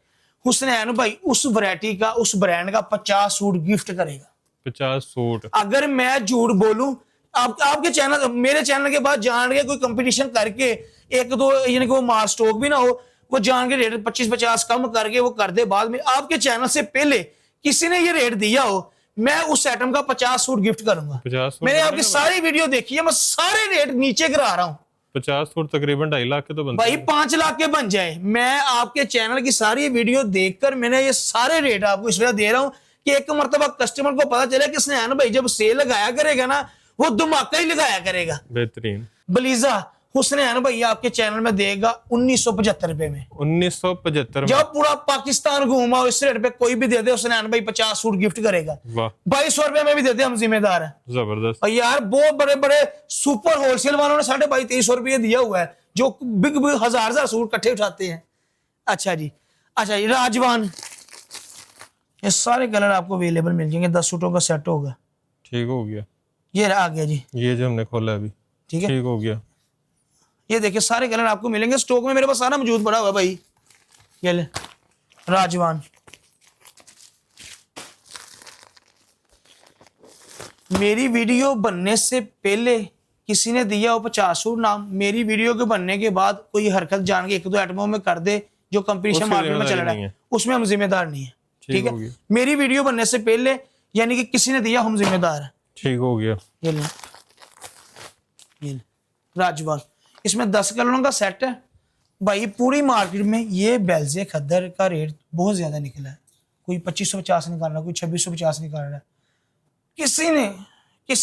हुसैन भाई उस वैरायटी का, उस ब्रांड का 50 सूट गिफ्ट करेगा। 50 सूट। अगर मैं झूठ बोलूं, आपके चैनल, मेरे चैनल के बाद जान के कोई कंपटीशन करके 1-2 यानी कि वो माल स्टॉक भी ना हो, वो जान के रेट 25-50 कम करके वो कर दे, बाद में आपके चैनल से पहले किसी ने ये रेट दिया हो, मैं उस आइटम का 50 सूट गिफ्ट करूंगा। 50 सूट मैंने आपकी सारी वीडियो देखी है, मैं सारे रेट नीचे गिरा रहा हूं। 50 सूट तकरीबन 2.5 लाख के तो बनते भाई 5 लाख के बन जाए। मैं आपके चैनल की सारी वीडियो देखकर मैंने ये सारे रेट आपको इस वजह दे रहा हूं कि एक मरतबा कस्टमर को पता चले कि सनैन भाई जब सेल लगाया करेगा ना, वो धमाका ही लगाया करेगा। बेहतरीन। बलीजा हुसैन भाई आपके चैनल में देगा 1975 रुपए में। 1975 में जब पूरा पाकिस्तान घूमा इस रेट पे कोई भी दे दे हुसैन भाई 50 सूट गिफ्ट करेगा। 2200 रुपए में भी देते, हम जिम्मेदार है। जबरदस्त। और यार बहुत बड़े बड़े सुपर होलसेल वालों ने 2250 रुपये दिया हुआ है, जो बिग बिग हजार सूट इकट्ठे उठाते हैं। अच्छा जी, अच्छा जी, राजवान, ये सारे कलर आपको अवेलेबल मिल जाएंगे। 10 सूटों का सेट होगा। ठीक हो गया। ये आ गया जी, ये जो हमने खोला अभी। ठीक है, ठीक हो गया। ये देखिए सारे कलर आपको मिलेंगे स्टॉक में, मेरे पास सारा मौजूद पड़ा हुआ है भाई। ये ले राजवान, मेरी वीडियो बनने से पहले किसी ने दिया हो 50 सूट नाम, मेरी वीडियो के बनने के बाद कोई हरकत जान के 1-2 आइटमों में कर दे जो कंपटीशन मार्केट में चल रहा है, उसमें हम जिम्मेदार नहीं है। ठीक है, मेरी वीडियो बनने से पहले यानी कि किसी ने दिया, हम जिम्मेदार है। ठीक हो गया। ये ले राजवान, इसमें 10 कलरों का सेट है भाई। पूरी मार्केट में ये बेल्जे खद्दर का रेट बहुत ज्यादा निकला है। कोई 2550 निकाल रहा, कोई 2650 निकाल रहा है, किसी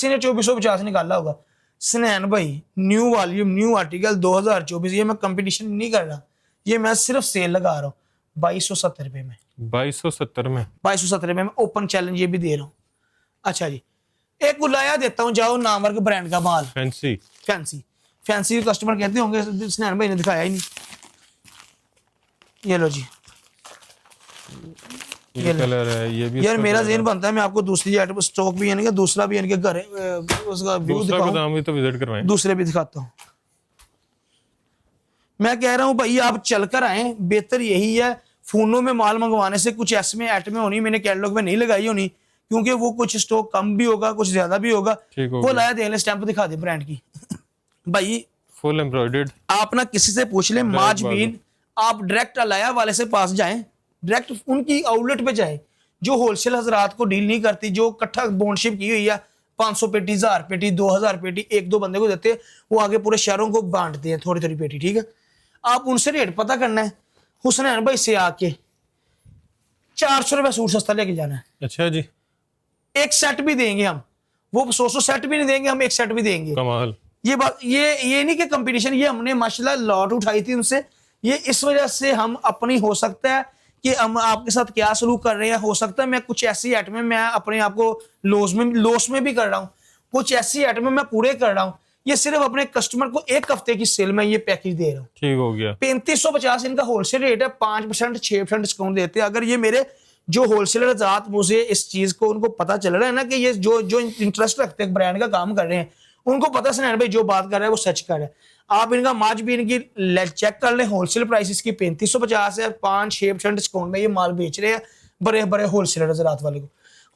ने 2450 निकाला होगा। सनैन भाई न्यू वॉल्यूम, न्यू आर्टिकल 2024, ये मैं कंपटीशन नहीं कर रहा, ये मैं सिर्फ सेल लगा रहा हूँ 2270 रुपए में। 2270 में 2270 रुपए में ओपन चैलेंज ये भी दे रहा हूँ। अच्छा जी, एक गुलाया देता हूँ, जाओ नामवर्क ब्रांड का माल। फैंसी कस्टमर कहते होंगे सनैन भाई ने दिखाया ही नहीं। ये लो जी, ये कलर है, ये भी यार मेरा ज़हन बनता है मैं आपको दूसरी आइटम स्टॉक भी यानी कि दूसरा भी यानी कि घर उसका व्यू दिखाऊं, भी तो विजिट करवाएं, दूसरे भी दिखाता हूँ। मैं कह रहा हूँ भाई आप चलकर आए, बेहतर यही है। फोनों में माल मंगवाने से कुछ ऐसे आइटमें होनी मैंने कैटलॉग में नहीं लगाई होनी, क्योंकि वो कुछ स्टॉक कम भी होगा, कुछ ज्यादा भी होगा। वो लाया देख ले, स्टैंप दिखा दे ब्रांड की भाई, फुल एम्ब्रॉयडर्ड। आप ना किसी से पूछ ले माजबीन, आप डायरेक्ट अलाया वाले से पास जाएं, डायरेक्ट उनकी आउटलेट पे जाए जो होलसेल हजरात को डील नहीं करती, जो इकट्ठा बॉन्डशिप की हुई है, 500 पेटी, 1000 पेटी, 2000 पेटी एक दो बंदे को देते हैं, वो आगे पूरे शहरों को बांटते हैं थोड़ी थोड़ी पेटी, ठीक है। आप उनसे रेट पता करना है, हुसनैन भाई से आके 400 रुपये सूट सस्ता लेके जाना है। अच्छा जी, एक सेट भी देंगे हम, वो 100 सेट भी नहीं देंगे हम, एक सेट भी देंगे। कमाल। ये बात, ये नहीं कि कंपटीशन, ये हमने माशाल्लाह लॉट उठाई थी उनसे। ये इस वजह से हम अपनी, हो सकता है कि हम आपके साथ क्या सलूक कर रहे हैं, हो सकता है मैं कुछ ऐसी आइटमें मैं अपने आप को लॉस में भी कर रहा हूँ, कुछ ऐसी आइटमें मैं पूरे कर रहा हूँ। ये सिर्फ अपने कस्टमर को एक हफ्ते की सेल में ये पैकेज दे रहा हूँ। ठीक हो गया। 3550 इनका होलसेल रेट है, 5% 6% डिस्काउंट देते हैं। अगर ये मेरे जो होलसेलर जात मुझे इस चीज को उनको पता चल रहा है ना कि ये जो जो इंटरेस्ट रखते हैं ब्रांड का काम कर रहे हैं, उनको पता सुनैन भाई जो बात कर रहा है वो सच कर रहा है। आप इनका मार्च भी इनकी चेक कर लें, होलसेल प्राइस इसकी 3550 है, 5-6% डिस्काउंट में ये माल बेच रहे हैं बड़े बड़े होलसेलर रात वाले को।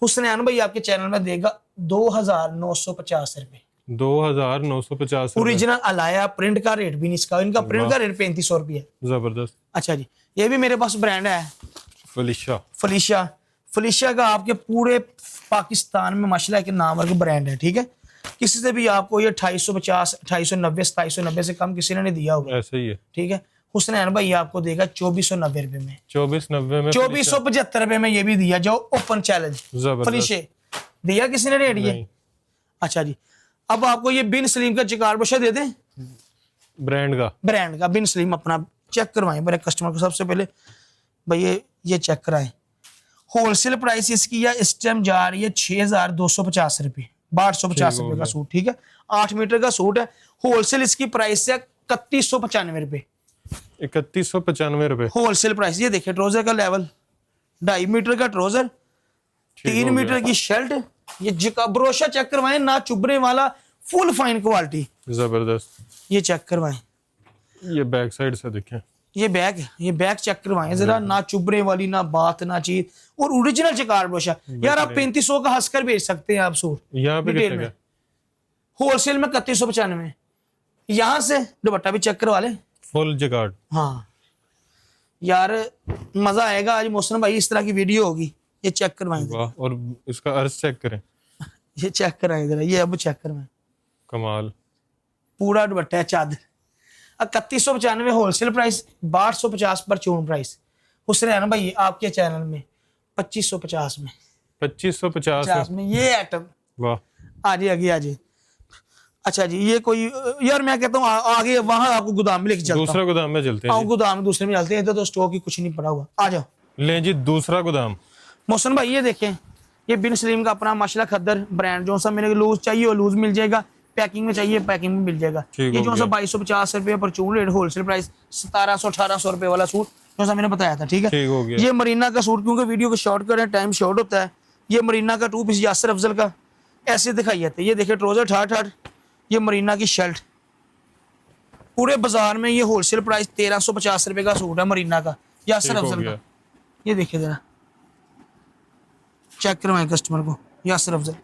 हुसनैन भाई आपके चैनल में देगा 2950 रुपए, 2950 ओरिजिनल अलाया, प्रिंट का रेट भी नहीं इसका, इनका प्रिंट का रेट 3500 रुपये है। जबरदस्त। अच्छा जी, ये भी मेरे पास ब्रांड है फलिशा। फलिशा का आपके पूरे पाकिस्तान में माशाल्लाह एक नाम का ब्रांड है, ठीक है। किसी से भी आपको ये 2850, 2890, 2790 से कम किसी ने नहीं दिया होगा, ऐसे ही है, ठीक है। हुसनैन भाई आपको देगा 2490 रुपए में, 2490 में, 2475 रुपए में ये भी दिया, जो ओपन चैलेंज फलिशे दिया किसी ने रेट ये। अच्छा जी, अब आपको ये बिन सलीम का चिकार बशा दे दें, ब्रांड का बिन सलीम अपना चेक करवाएं मेरे कस्टमर को। सबसे पहले भाई ये चेक कराएं। होलसेल प्राइस इसकी है इस टाइम जा रही है 6250 रुपए, 1250 रुपए का सूट, ठीक है। 8 मीटर का सूट है, होलसेल इसकी प्राइस है 3195 रुपए, 3195 रुपए होलसेल प्राइस। ये देखिए ट्राउजर का लेवल, 2.5 मीटर का ट्राउजर, 3 मीटर की शर्ट, ये ब्रोशा चेक करवाएं, ना चुभने वाला, फुल फाइन क्वालिटी, जबरदस्त। ये चेक करवाएं। ये बैक साइड से देखें, ये बैग चेक करवाएं जरा, ना चुभने वाली, ना बात, ना चीज, और ओरिजिनल चिकार ब्रोशा। यार आप 3500 का हंसकर बेच सकते हैं आप सूट यहाँ पे कितने का? होलसेल में 3195। यहाँ से दुपट्टा भी चेक करवा ले, फुल जगार्ड। हाँ यार मजा आएगा आज मोहसिन भाई, इस तरह की वीडियो होगी। ये चेक करवाएं, और इसका अर्ज चेक करें, ये चेक कराएं जरा, ये अब चेक करवाएं, कमाल। पूरा दुपट्टा है, चादर। 3195 होलसेल प्राइस, 1250 परचून प्राइस। हुसनैन भाई आपके चैनल में 2550 में, 2550 में ये आइटम। वाह, आगे आगे। अच्छा जी, ये कोई यार मैं कहता हूँ आगे वहां आपको गोदाम में लेके चलता हूं। दूसरा गोदाम में चलते हैं। गोदाम में दूसरे में चलते हैं, तो स्टॉक ही कुछ नहीं पड़ा हुआ। आ जाओ ले जी दूसरा गोदाम। मोहसिन भाई ये देखें, ये बिन सलीम का अपना माशाल्लाह खद्दर ब्रांड, जो सा मेरे लूज चाहिए वो लूज मिल जाएगा, पैकिंग में चाहिए पैकिंग में मिल जाएगा। ये जो सा 2250 रुपये परचून रेट, होलसेल प्राइस 1700-1800 रुपए वाला सूट जो सा मैंने बताया था, ठीक है। हो गया। ये मरीना का सूट, क्योंकि वीडियो को शॉर्ट करें टाइम शॉर्ट होता है। ये मरीना का 2 पीस यासर अफजल का ऐसे दिखाई जाते हैं। ये देखिए ट्राउजर ठाठ, ये मरीना की शर्ट, पूरे बाजार में ये होलसेल प्राइस 1350 रुपए का सूट है मरीना का, यासर अफजल का। ये देखिए जरा, चेक करवाएं कस्टमर को, यासर अफजल।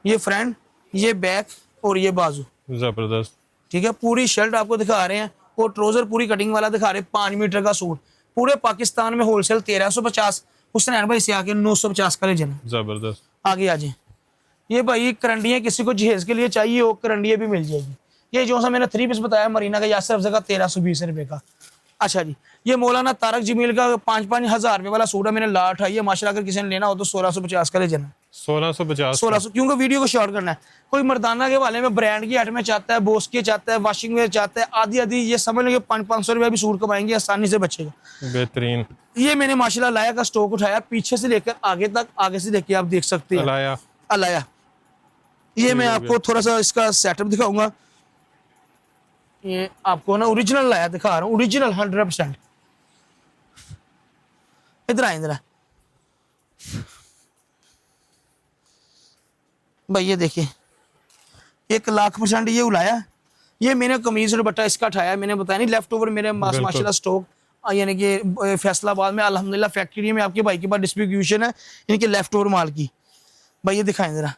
ये फ्रंट, ये बैक और ये बाजू, जबरदस्त, ठीक है। पूरी शर्ट आपको दिखा रहे हैं और ट्राउजर पूरी कटिंग वाला दिखा रहे हैं। 5 मीटर का सूट, पूरे पाकिस्तान में होलसेल 1350, हुसनैन भाई से आके 950 का ले जाना। जबरदस्त। आगे आ जाए। ये भाई करंडियाँ किसी को जहेज के लिए चाहिए हो, करंडियाँ भी मिल जाएगी। ये जो सा मैंने 3 पीस बताया मरीना का यासर अफजल का 1320 रुपए का। अच्छा जी, ये मौलाना तारक जमील का 5-5 हज़ार रुपए वाला सूट है, मैंने लाट है ये माशाल्लाह। अगर किसी ने लेना हो तो 1650 का ले जाना। 1650, क्योंकि वीडियो को शॉर्ट करना है। कोई मर्दाना के वाले में ब्रांड की आइटमें चाहता है, बोस की चाहता है, वॉशिंग वेयर चाहता है, आधी ये समझ लो 500 रुपये भी सूट कमाएंगे, आसानी से बचेगा। बेहतरीन। ये मैंने माशाल्लाह लाया का स्टॉक उठाया, पीछे से लेकर आगे तक, आगे से लेके आप देख सकते हैं अलाया। ये मैं आपको थोड़ा सा इसका सेटअप दिखाऊंगा। ये आपको ना ओरिजिनल लाया दिखा रहा हूँ, ओरिजिनल 100%। इधर आए, इधर भाई, ये देखिए 1,00,000% ये उलाया। ये मैंने कमीज और दुपट्टा इसका उठाया, मैंने बताया नहीं लेफ्ट ओवर मेरे माशाल्लाह स्टॉक, यानी कि फैसलाबाद में अल्हम्दुलिल्लाह फैक्ट्री में आपके भाई के पास डिस्ट्रीब्यूशन है इनके लेफ्ट ओवर माल की। भाई ये दिखाएं जरा,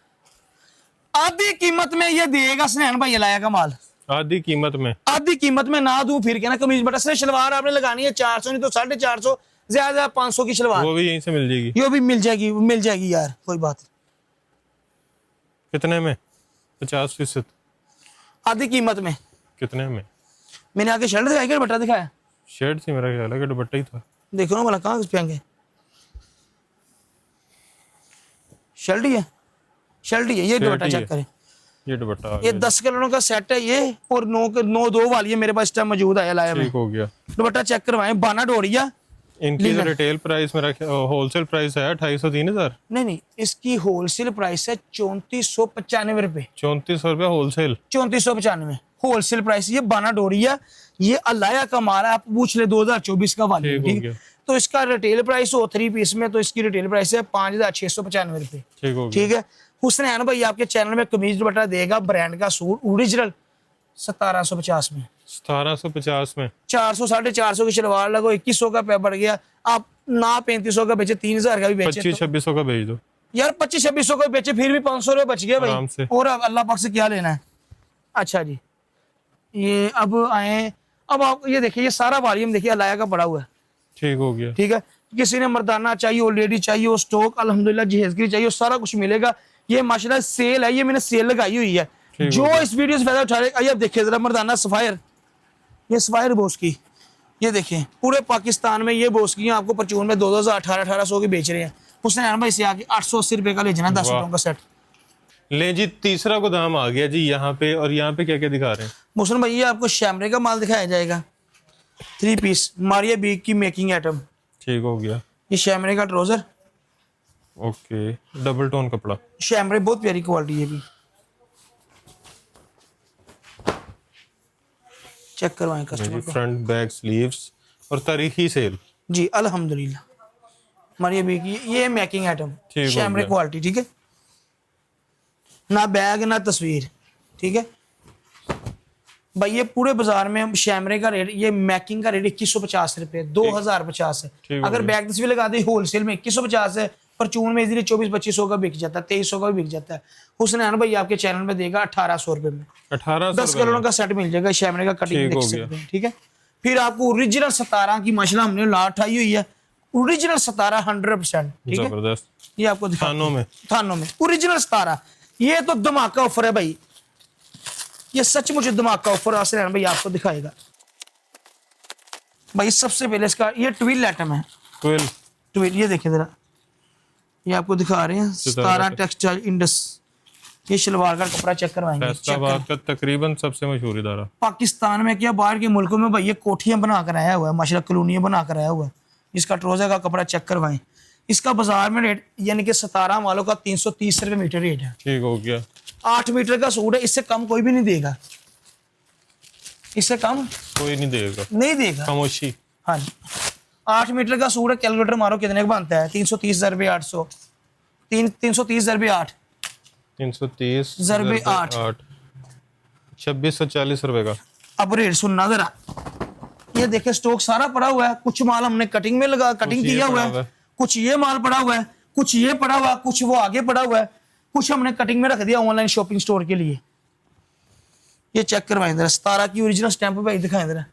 आधी कीमत में ये देगा सुनैन भाई लाया का माल, आधी कीमत में ना दूं फिर के ना कमीज बटा। सिर्फ शलवार आपने लगानी है 400 नहीं तो 450, ज्यादा 500 की शलवार, वो भी यहीं से मिल जाएगी। ये भी मिल जाएगी यार, कोई बात कितने में? 50%? आधी कीमत में। कितने में? मैंने आगे शर्ट दिखाई, दुपट्टा दिखाया? शर्ट थी, मेरा ख्याल है कि दुपट्टा ही था। देखो ना भला कहाँ पहनेंगे, शर्ट ही है, शर्ट ही है। ये शर्ट दुपट्टा ही चेक है। करें, ये दुपट्टा आ ये गया। 10 कलरों का सेट है ये, और 9 दो वाली है मेरे पास इस टाइम मौजूद है लाया मैं। ठीक हो गया। दुपट्टा चेक करवाएं, बाना डोरिया। इनकी जो रिटेल प्राइस मेरा होलसेल प्राइस है 2,500-3,000। नहीं, इसकी होलसेल प्राइस है 3495 रुपए। 3400 रुपया होलसेल। 3495 wholesale price. ये बाना डोरिया, ये अलाया का माल है, आप पूछ ले 2024 का वाली। ठीक हो ठीक गया। तो इसका रिटेल प्राइस हो 3 पीस में, तो इसकी रिटेल प्राइस है 5695 रुपए। ठीक हो गया। ठीक है। हुसनैन भाई आपके चैनल में कमीज दुपट्टा देगा ब्रांड का सूट ओरिजिनल 1750 में, 1750 में। 400 450 की शलवार लगो, 2100 का पे बढ़ गया। आप ना 3500 का बेचे, 3000 का भी बेचे, 2500-2600 का भेज दो यार 2500-2600 का बेचे, फिर भी 500 रुपए बच गए आराम भाई। से। और अब अल्लाह पाक से क्या लेना है। अच्छा जी, ये अब आए, अब आप ये देखिए, ये सारा वॉल्यूम देखिए अलाया का पड़ा हुआ है। ठीक हो गया। ठीक है। किसी ने मर्दाना चाहिए हो, लेडी चाहिए हो, स्टॉक अल्हम्दुलिल्लाह जहेजगिरी चाहिए हो, सारा कुछ मिलेगा। ये माशाल्लाह सेल है, ये मैंने सेल लगाई हुई है। ठीक जो हो गया। इस वीडियो से फायदा उठा रहे, आइए अब देखिए जरा मर्दाना सफायर, ये सफायर बोस की, ये देखें पूरे पाकिस्तान में ये बोस की आपको परचून में 2000-1800 की बेच रहे हैं। उसने यार भाई से आके 880 रुपए का ले जाना 10 वाह। रुपयों का सेट। ले जी, तीसरा गोदाम आ गया जी यहाँ पे। और यहाँ पे क्या क्या दिखा रहे हैं? मुस्लिम भाई ये आपको शैमरे का माल दिखाया जाएगा, 3 पीस मारिया बीक की मेकिंग आइटम। ठीक हो गया। ये शैमरे का ट्राउजर, ओके, डबल टोन कपड़ा। शैमरे बहुत प्यारी क्वालिटी है भी, चेक करवाएं कस्टमर को फ्रंट बैक स्लीव्स और तारीखी सेल। जी अल्हम्दुलिल्लाह। मारिया बीक की ये मेकिंग आइटम, ठीक हो शैमरे गया। क्वालिटी। ठीक है, ना बैग ना तस्वीर। ठीक है भाई, ये पूरे बाजार में शैमरे का रेट, ये मैकिंग का रेट 2150 रुपए, 2050 है। ठीक हो अगर गया। बैग तस्वीर लगा दे होलसेल में 2150 है, परचून में इजीली 2400-2500 का बिक जाता है, 2300 का भी बिक जाता है। हुसनैन भाई आपके चैनल में देगा 1800 रुपए में, 1800 10 कलरों का सेट मिल जाएगा शैमरे का, कटिंग ठीक देख हो सकते हैं। ठीक है, फिर आपको ओरिजिनल 17 की माशाल्लाह हमने लाट उठाई हुई है, ओरिजिनल 17 100%। ठीक है, जबरदस्त। ये आपको दिखा थानों में थानों में ओरिजिनल 17। ये तो धमाका ऑफर है भाई, ये सचमुच धमाका ऑफर आसरान भाई आपको दिखाएगा। भाई सबसे पहले इसका ये ट्विल आइटम है, ट्विल। ट्विल, ये देखिए जरा, ये आपको दिखा रहे हैं 17 टेक्सटाइल इंडस। ये शलवार का कपड़ा चेक करवाएंगे, चेक फैसलाबाद का तकरीबन सबसे मशहूर इदारा। पाकिस्तान में क्या बाहर के मुल्कों में भाई ये कोठियां बना कर आया हुआ है, माशाल्लाह कॉलोनियां बना कर आया हुआ है। इसका ट्रोजा का कपड़ा चेक करवाएं। इसका बाजार में रेट यानी कि 17 वालों का 330 रुपए मीटर रेट है। ठीक हो गया। 8 मीटर का सूट है, इससे कम कोई भी नहीं देगा, इससे कम कोई नहीं देगा, नहीं देगा। खामोशी। हाँ जी, 8 मीटर का सूट है, कैलकुलेटर मारो कितने का बनता है, 330 रुपये 800, 330 रुपये 8, 330 ज़रबे 8, 2640 रुपए का। अब रेट सुनना जरा, ये देखे स्टॉक सारा पड़ा हुआ है, कुछ माल हमने कटिंग में लगा, कटिंग ये किया हुआ पड़ा है, हुआ है। कुछ ये माल पड़ा हुआ है, कुछ ये पड़ा हुआ है, कुछ वो आगे पड़ा हुआ है, कुछ हमने कटिंग में रख दिया ऑनलाइन शॉपिंग स्टोर के लिए। ये चेक करवाएं जरा, 17 की ओरिजिनल स्टैंप भाई दिखाएं जरा,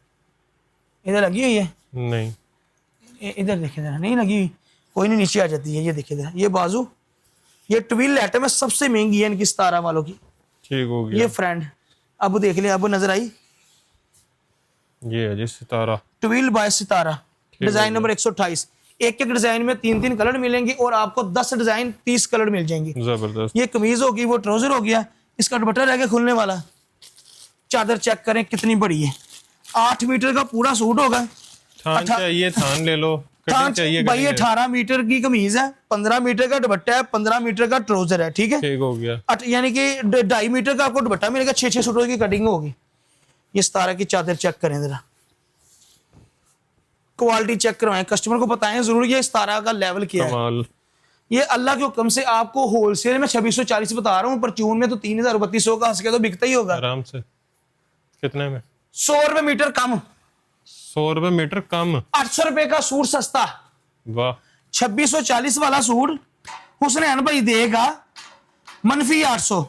इधर लगी हुई है, नहीं, इधर देखें जरा, नहीं लगी हुई, कोई नहीं, नीचे आ जाती है। ये देखिए जरा, ये बाजू, ये ट्विल आइटम है, सबसे महंगी है इनकी 17 वालों की। ठीक हो गया। ये फ्रेंड, अब देख ले, अब नजर आई, ये है जी सितारा। ट्विल बाय सितारा, डिजाइन हो नंबर 128। एक एक डिजाइन में 3-3 कलर मिलेंगे और आपको 10 डिजाइन 30 कलर मिल जाएंगे। जबरदस्त। ये कमीज होगी, वो ट्राउजर हो गया, इसका दुपट्टा रह गया खुलने वाला। चादर चेक करें कितनी बड़ी है, 8 मीटर का पूरा सूट होगा। थान चाहिए थान ले लो, कटिंग चाहिए भाई ये कटिंग है। 18 मीटर की कमीज है, 15 मीटर का दुपट्टा है, 15 मीटर का ट्राउजर है। ठीक है, ठीक हो गया। यानी कि 2.5 मीटर का आपको दुपट्टा मिलेगा, 6-6 सूटों की कटिंग होगी। ये 17 की चादर चेक करें जरा, क्वालिटी चेक करवाएं, कस्टमर को बताएं जरूर ये 17 का लेवल क्या है। कमाल। ये अल्लाह के हुक्म से आपको होलसेल में 2640 बता रहा हूँ, पर चून में तो 3000-3200 का हंस के तो बिकता ही होगा। आराम से। कितने में? 100 रुपए मीटर कम, 100 रुपए मीटर कम। 800 रुपए का सूट सस्ता, वाह। 2640 वाला सूट हुसनैन भाई देगा मनफी 800,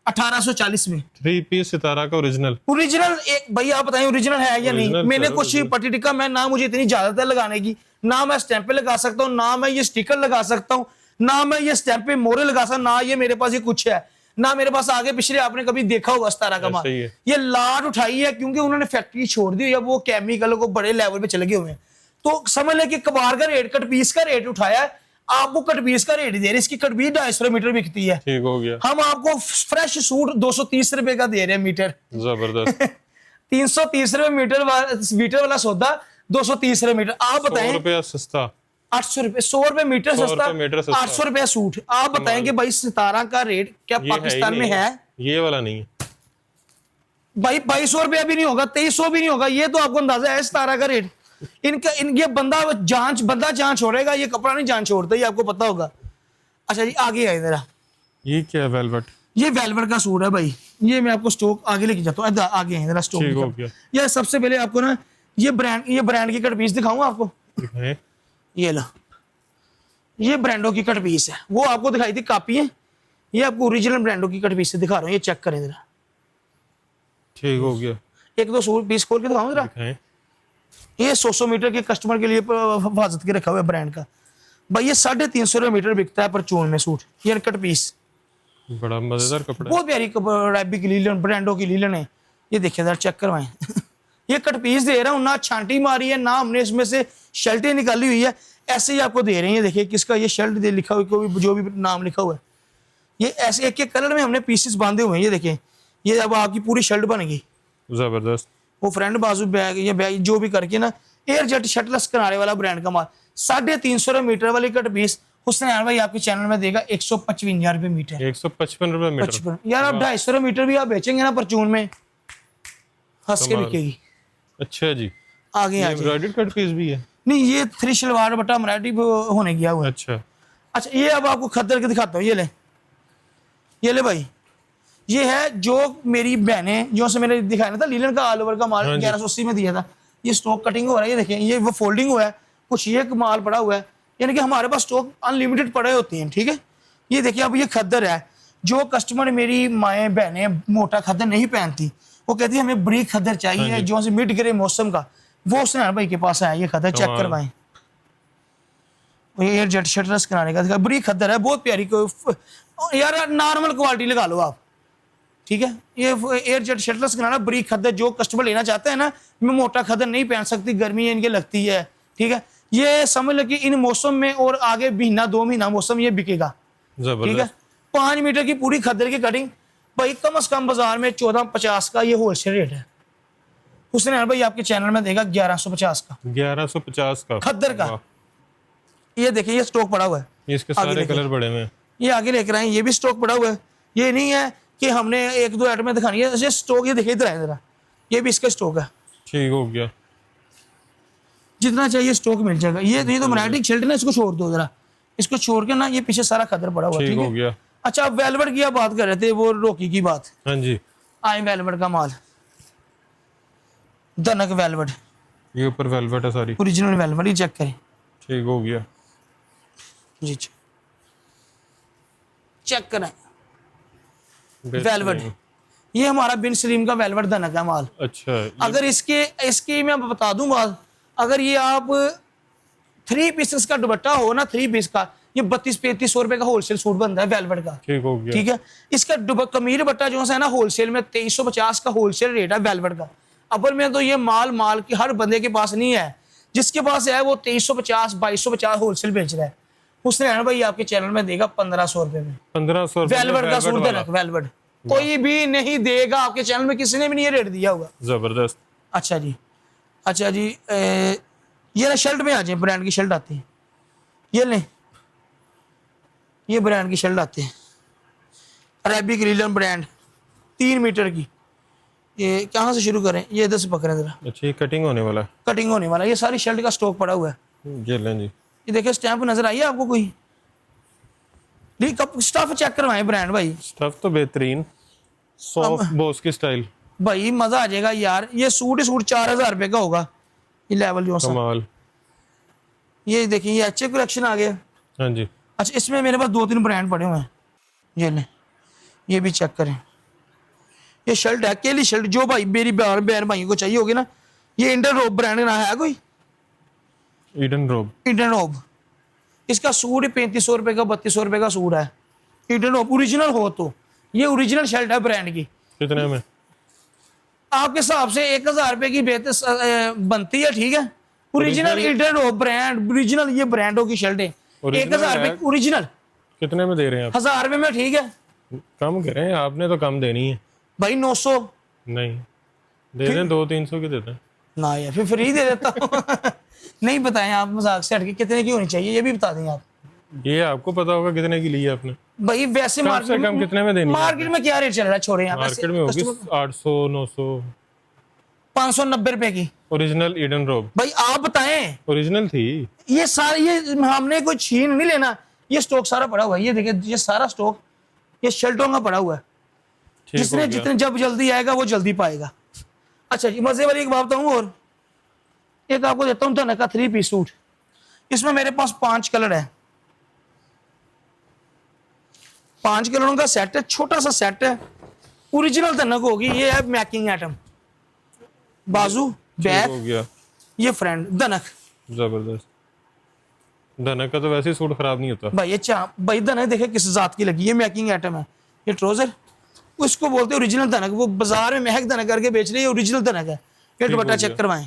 1840 में। 3 पीस सितारा का ओरिजिनल। ओरिजिनल एक भाई आप बताएं ओरिजिनल है या नहीं। Original मैंने चलो, कुछ original। पट्टी टिक्का, मैं ना मुझे इतनी इजाजत है लगाने की, ना मैं स्टैंप पे लगा सकता हूँ, ना मैं ये स्टिकर लगा सकता हूँ, ना मैं ये स्टैंप पे मोहरे लगा सकता हूँ, ना ये मेरे पास ये कुछ है। ना मेरे पास आगे पिछले आपने कभी देखा होगा सतारा का माल। सही है। ये लाट उठाई है क्योंकि उन्होंने फैक्ट्री छोड़ दी है, वो केमिकल को बड़े लेवल पे चले गए हुए हैं। तो समझ लें कि कबार का रेट, कट पीस का रेट उठाया है, आपको कट पीस का रेट दे रहे हैं। इसकी कट पीस 250 मीटर बिकती है, ठीक हो गया। हम आपको फ्रेश सूट 230 रुपए का दे रहे हैं मीटर। जबरदस्त। 330 रुपए मीटर वाला सौदा 230 रुपए मीटर। आप 100 बताएं, रुपया सस्ता। 800 रुपए, 100 रुपए मीटर 100 सस्ता, रुपए मीटर सस्ता। 800 रुपए सूट। आप बताएं कि भाई सितारा का रेट क्या ये पाकिस्तान ही में नहीं है? ये वाला नहीं है भाई 2200 रुपया भी नहीं होगा, 2300 भी नहीं होगा। ये तो आपको अंदाजा है सितारा का रेट। ये बंदा जान छोड़ेगा, ये कपड़ा नहीं जान छोड़ता, ये आपको पता होगा। अच्छा जी, आगे आए जरा। ये क्या है? वेलवेट। ये वेलवेट का सूट है भाई। ये मैं आपको स्टॉक आगे लेके जाता हूँ, आगे है जरा स्टॉक। ठीक हो गया। ये सबसे पहले आपको ना ये ब्रांड की कट पीस दिखाऊं आपको। दिखाएं। ये लो, ये ब्रांडों की कट पीस है। वो आपको दिखाई थी कॉपी है, ये आपको ओरिजिनल ब्रांडों की कट पीस से दिखा रहा हूँ। ये चेक करें जरा। ठीक हो गया। एक दो सूट पीस खोल के दिखाऊं जरा। दिखाएं। ये 100 मीटर के कस्टमर के लिए हिफाजत के रखा हुआ है ब्रांड का। भाई ये 350 रुपये मीटर बिकता है परचून में सूट। ये कट पीस बड़ा मजेदार कपड़ा है। बहुत प्यारी रैबी की लीलन, ब्रांडों की लीलन है। ये देखिए जरा, चेक करवाएं। ये कट पीस दे रहा हूँ, ना छांटी मारी है, ना हमने इसमें से शर्टें निकाली हुई है, ऐसे ही आपको दे रहे हैं। ये देखिए किसका ये शर्ट दे लिखा हुआ, कोई जो भी नाम लिखा हुआ है। ये ऐसे एक एक कलर में हमने पीसेस बांधे हुए हैं। ये देखिए, ये अब आपकी पूरी शर्ट बनेगी। जबरदस्त। वो फ्रंट बाजू बैग, ये बैग जो भी करके ना, एयर जेट शर्टलेस किनारे वाला ब्रांड का माल। 350 रुपये मीटर वाली कट पीस हुसैन भाई आपके चैनल में देगा 155 रुपये मीटर। 155 रुपए मीटर। 55 यार, आप 250 रुपये मीटर भी आप बेचेंगे ना परचून में, हंस के बिकेगी। अच्छा जी। आगे आ जाइए। एम्ब्रॉयडर्ड कट पीस भी है? नहीं, ये 3 शलवार बटा मराठी होने गया हुआ है। अच्छा। अच्छा, ये अब आपको खद्दर के दिखाता हूँ। ये ले भाई, ये है जो मेरी बहनें, जो से मैंने दिखाया ना था लीलन का ऑल ओवर का माल 1180 में दिया था। ये स्टॉक कटिंग हो रहा है, ये देखें, ये वो फोल्डिंग हुआ है, कुछ ये माल पड़ा हुआ है। यानी कि हमारे पास स्टॉक अनलिमिटेड पड़े होते हैं, ठीक है। ये देखिए, अब ये खद्दर है। जो कस्टमर, मेरी माएँ बहनें मोटा खद्दर नहीं पहनती, वो कहती है हमें बरीक खद्दर चाहिए, जो से मिड ग्रे मौसम का, वो उसने भाई के पास आया। ये खद्दर चेक करवाएं। ये एयर जेट शर्टलेस किनारे का दिखा, बड़ी खद्दर है, बहुत प्यारी। यार नॉर्मल क्वालिटी लगा लो आप, ठीक है। ये एयर जेट शर्टलेस किनारा बड़ी खद्दर, जो कस्टमर लेना चाहते हैं ना, मैं मोटा खद्दर नहीं पहन सकती, गर्मी इनके लगती है, ठीक है। ये समझ लो कि इन मौसम में और आगे महीना 2 महीना मौसम ये बिकेगा, ठीक है। 5 मीटर की पूरी खद्दर की कटिंग भाई कम से कम बाजार में 1450 का ये होलसेल रेट है। हुसैन भाई आपके चैनल में देगा 1150 का, 1150 का खद्दर का। ये देखिए, ये स्टॉक पड़ा हुआ है। इसके सारे कलर बड़े में। ये आगे लेकर आए, ये भी स्टॉक पड़ा हुआ है। ये नहीं है कि हमने 1-2 आइटमें दिखानी है, ये स्टॉक, ये देखिए इधर आए जरा, ये भी इसका स्टॉक है। ठीक हो गया। जितना चाहिए स्टॉक मिल जाएगा। ये तो मराठी शर्ट है ना, इसको छोड़ दो जरा, इसको छोड़ के ना, ये पीछे सारा खदर पड़ा हुआ है, ठीक ठीक हो गया। अच्छा, आप वेलवेट की आप बात कर रहे थे, वो रोकी की बात। हाँ जी। आए वेलवेट का माल, धनक वेलवेट, ये ऊपर वेलवेट है सारी, ओरिजिनल वेलवेट, ये चेक करें। ठीक हो गया जी, चेक करें वेलवेट। ये हमारा बिन सलीम का वेलवेट धनक है माल। अच्छा। अगर इसकी मैं बता दूं बात, अगर ये आप 3 पीसेस का दुपट्टा हो ना, 3 पीस का, ये 3200-3300 रुपए का होलसेल सूट बनता है वेलवेट का, ठीक हो गया। ठीक है। इसका कमीर बट्टा जो है ना, होलसेल में 2350 का होलसेल रेट है वेलवेट का। अबर में तो ये माल की हर बंदे के पास नहीं है, जिसके पास है वो 2350-2250 होलसेल बेच रहा है। उसने है भाई आपके चैनल में देगा 1500 रुपए में, 1500 वेलवेट का सूट देना। वेलवेट कोई भी नहीं देगा आपके चैनल में, किसी ने भी नहीं ये रेट दिया होगा। जबरदस्त। अच्छा जी, अच्छा जी, ये ना शर्ट में आ जाए, ब्रांड की शर्ट आती है। ये लें, ये ब्रांड की शर्ट आती है, अरेबिक लीलन ब्रांड, 3 मीटर की। ये कहाँ से शुरू करें, ये इधर से पकड़ें जरा। अच्छा, ये कटिंग होने वाला है? कटिंग होने वाला, ये सारी शर्ट का स्टॉक पड़ा हुआ है। ये लें जी। ये देखिए, स्टैंप नजर आई है आपको कोई? कप स्टफ चेक करवाए ब्रांड भाई, स्टफ तो बेहतरीन, सॉफ्ट बॉस की स्टाइल, भाई मजा आ जाएगा यार। ये सूट 4000 रुपए का होगा, ये लेवल जो सा। कमाल। ये देखिए, ये अच्छे कलेक्शन आ गया। हाँ जी। अच्छा, इसमें मेरे पास 2-3 ब्रांड पड़े हुए हैं, ये लें, ये भी चेक करें। ये शर्ट है, अकेली शर्ट, जो भाई मेरी बहन भाइयों को चाहिए होगी ना, ये इंडियन रोब ब्रांड का नाम है कोई, ईडन रोब। इंडियन रोब। इसका सूट 3500 रुपए का, 3200 रुपए का सूट है, इंडियन रोब ओरिजिनल हो तो। ये ओरिजिनल शर्ट है ब्रांड की। कितने में? आपके हिसाब से 1000 रुपए की बेहतर बनती है, ठीक है। ओरिजिनल ईडन हो ब्रांड, ओरिजिनल ये ब्रांडों की शर्ट है। 1000 रुपए ओरिजिनल। कितने में दे रहे हैं आप? 1000 रुपए में, ठीक है। कम करें, आपने तो कम देनी है भाई 900 नहीं दे दें, 200-300 की देते हैं ना यार, फिर फ्री दे देता हूँ। नहीं बताएं आप, मजाक से हटके कितने की होनी चाहिए ये भी बता दें आप। ये आपको पता होगा कितने की ली है आपने? भाई वैसे कम से कम कितने में देनी है? मार्केट में क्या रेट चल रहा है छोरे यहाँ? मार्केट में होगी 800-900। 590 रुपए की ओरिजिनल ईडन रोब। भाई आप बताएं। ओरिजिनल थी ये सारा, ये हमने कोई छीन नहीं लेना, ये स्टॉक सारा पड़ा हुआ है। ये देखिए, ये सारा स्टॉक ये शर्टों का पड़ा हुआ है। ठीक हो जिसने गया। जितने जब जल्दी आएगा वो जल्दी पाएगा। अच्छा जी, मजे वाली एक बात बताऊं और एक आपको देता हूँ धनक का 3 पीस सूट। इसमें मेरे पास 5 कलर है, 5 कलरों का सेट है, छोटा सा सेट है। ओरिजिनल धनक होगी। ये है मैकिंग आइटम, बाजू, ठीक हो बैक, गया। ये फ्रंट धनक। जबरदस्त। धनक का तो वैसे ही सूट खराब नहीं होता भाई ये भाई धनक देखे किस जात की लगी, ये मैकिंग आइटम है। ये ट्राउजर, उसको बोलते हैं ओरिजिनल धनक। वो बाजार में महक धनक करके बेच रही है, ओरिजिनल धनक है। ये दुपट्टा चेक करवाएं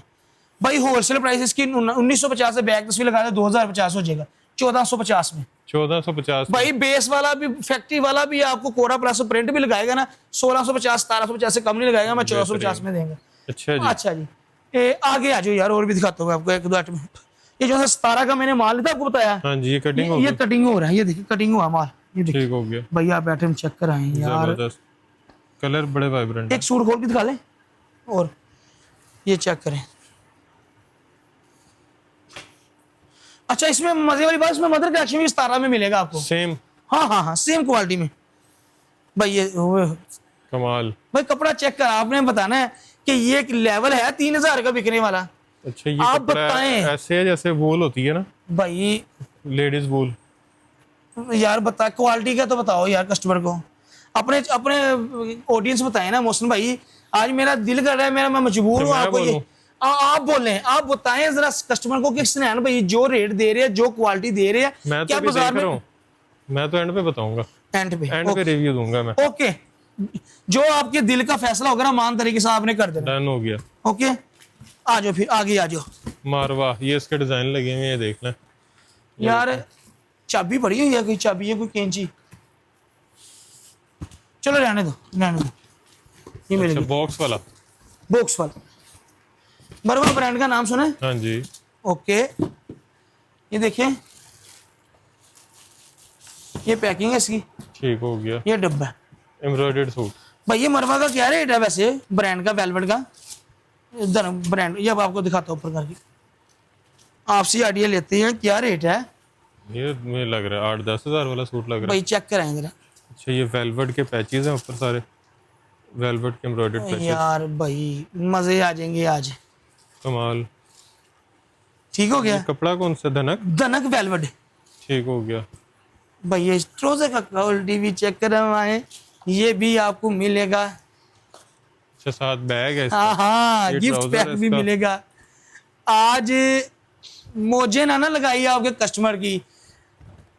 भाई। होलसेल प्राइस इसकी 1950 से बैक तस्वीर लगा दे 2050 हो जाएगा 1450 में। 1450 भाई बेस वाला भी, फैक्ट्री वाला भी आपको कोरा प्लस प्रिंट भी लगाएगा ना 1650 1750 से कम नहीं लगाएगा, मैं 1450 में देंगे। अच्छा जी। अच्छा जी, आगे आ जाओ यार, और भी दिखाता हूँ आपको 1-2 आइटम। ये जो है 17 का मैंने माल था आपको बताया। हाँ जी, ये कटिंग हो ये गई। कटिंग हो रहा है, ये देखिए कटिंग हुआ माल, ये देखिए। ठीक हो गया। भैया आप आइटम चेक कराएं यार। जबरदस्त। कलर बड़े वाइब्रेंट। एक सूट खोल के दिखा ले, और ये चेक करें। अच्छा, इसमें मजे वाली बात, इसमें मदर कलेक्शन भी 17 में मिलेगा आपको। सेम। हाँ हाँ हाँ, सेम क्वालिटी में। भाई ये कमाल। भाई कपड़ा चेक कर, आपने बताना है कि ये एक लेवल है 3000 का बिकने वाला। अच्छा, ये आप कपड़ा बताएं। ऐसे है जैसे वूल होती है ना, भाई लेडीज वूल। यार बता, क्वालिटी का तो बताओ यार कस्टमर को, अपने अपने ऑडियंस बताएं ना। मोहसिन भाई आज मेरा दिल कर रहा है, मैं मजबूर हूँ मैं आपको ये बोलूं? आप बोलें, आप बताएं जरा कस्टमर को कि स्नैन भाई जो रेट दे रहे हैं, जो क्वालिटी दे रहे हैं, मैं तो क्या अभी बाजार देख रहा में हूँ, मैं तो एंड पे बताऊंगा, एंड पे एंड पे रिव्यू दूंगा मैं। ओके, जो आपके दिल का फैसला होगा ना मान तरीके से आपने कर देना। डन हो गया। ओके, आ जाओ फिर आगे आ जाओ। मारवा, ये इसके डिजाइन लगे हुए हैं, ये देख लें यार चाबी पड़ी हुई है, कोई चाबी है, कोई कैंची? चलो रहने दो, रहने दो। ये मेरे अच्छा, लिए बॉक्स वाला। बॉक्स वाला बर्मा ब्रांड का नाम सुना है? हाँ जी। ओके, ये देखिए, ये पैकिंग है इसकी, ठीक हो गया। ये डब्बा है। Embroidered suit. भाई ये मरवा का क्या रेट है वैसे, ब्रांड का, वेलवेट का ब्रांड? ये अब आपको दिखाता हूँ ऊपर करके, आपसे आइडिया लेते हैं क्या रेट है। ये मुझे लग रहा है 8-10 हज़ार वाला सूट लग रहा है। भाई चेक कराएं जरा। अच्छा, ये वेलवेट के पैचेस हैं ऊपर सारे, वेलवेट के एम्ब्रॉयडर्ड पैचेस। यार भाई मजे आ जाएंगे आज। कमाल। ठीक हो गया। ये कपड़ा कौन सा? धनक। धनक वेलवेट। ठीक हो गया। भाई ये ट्राउजर का क्वालिटी भी चेक करवाएं, ये भी आपको मिलेगा। अच्छा, साथ बैग है इसका। हाँ हाँ, ये गिफ्ट trouser पैक है भी इसका। मिलेगा। आज मोजे ना लगाइए आपके कस्टमर की,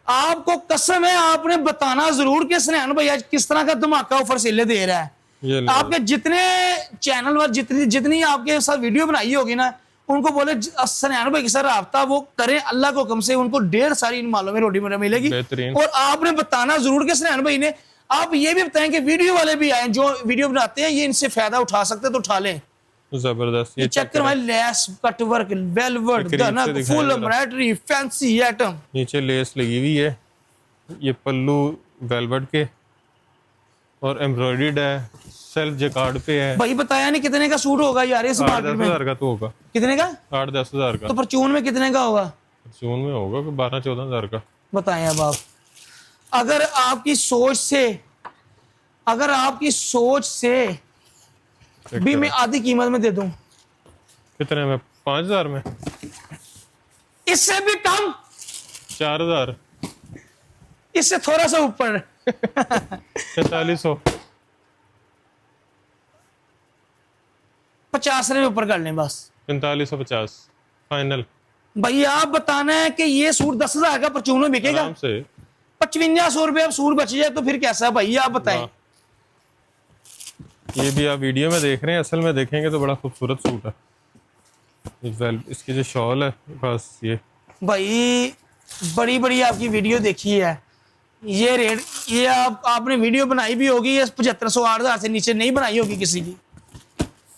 आपको कसम है आपने बताना जरूर कि स्नैन भाई आज किस तरह का धमाका ऑफर सेल दे रहा है। ये लो। आपके जितने चैनल पर जितनी जितनी आपके साथ वीडियो बनाई होगी ना, उनको बोले स्नैन भाई के साथ राब्ता वो करें, अल्लाह को हुक्म से उनको ढेर सारी इन मालों में रोटी मिलेगी। बेहतरीन। और आपने बताना जरूर कि स्नैन भाई ने, आप ये भी बताएं कि वीडियो वाले भी आए जो वीडियो बनाते हैं, ये इनसे फायदा उठा सकते हैं तो उठा लें। जबरदस्त। ये चेक करवाएं, लेस, कटवर्क, वेलवेट, ये करीब से धनक, दिखाएं फुल जरा। Embroidery, fancy item. नीचे लेस लगी हुई है, ये पल्लू वेलवेट के और एम्ब्रॉयडर्ड है, सेल्फ जैकार्ड पे है। भाई बताया नहीं कितने का सूट होगा यार इस मार्केट 8-10 में? हज़ार का तो होगा। कितने का? 8-10 हज़ार का। तो परचून में कितने का होगा जून में होगा 12-14 हज़ार का। बताएं अब आप। अगर आपकी सोच से, अगर आपकी सोच से चेक भी करें। मैं आधी कीमत में दे दूं, कितने में? 5,000 में? इससे भी कम, 4,000? इससे थोड़ा सा ऊपर 4500? 50 रुपए ऊपर कर लें बस। 4550 फाइनल। भाई आप बताना है कि ये सूट 10,000 का परचून में बिकेगा? आराम से। 5500 रुपए अब सूट बच जाए तो फिर कैसा है भाई, आप बताएं। वाह। ये भी आप वीडियो में देख रहे हैं, असल में देखेंगे तो बड़ा खूबसूरत सूट है। इसकी जो शॉल है बस ये भाई बड़ी बड़ी आपकी वीडियो देखी है, ये रेट ये आपने वीडियो बनाई भी होगी, ये 7500 8000 से नीचे नहीं बनाई होगी किसी की।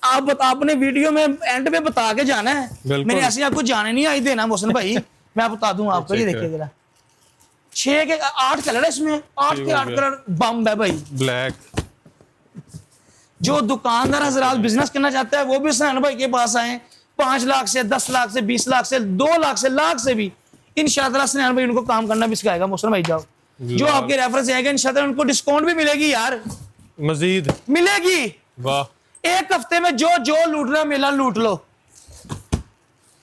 आपने वीडियो में एंड पे बता के जाना है, बिल्कुल। मैंने ऐसे आपको जाने नहीं आई देना मोहसिन भाई। मैं बता दूं आपको, ये देखिए जरा 6 के 8 कलर है इसमें, 8 के 8 कलर बम है भाई। ब्लैक। जो दुकानदार हजरात बिजनेस करना चाहता है वो भी सैन भाई के पास आए, 5 लाख से 10 लाख से 20 लाख से 2 लाख से लाख से भी इंशाअल्लाह सैन भाई उनको काम करना भी सिखाएगा। मोहसिन भाई जाओ, जो आपके रेफरेंस आएगा इंशाअल्लाह उनको डिस्काउंट भी मिलेगी यार, मजीद मिलेगी। वाह, एक हफ्ते में जो जो लूटना मिला लूट लो।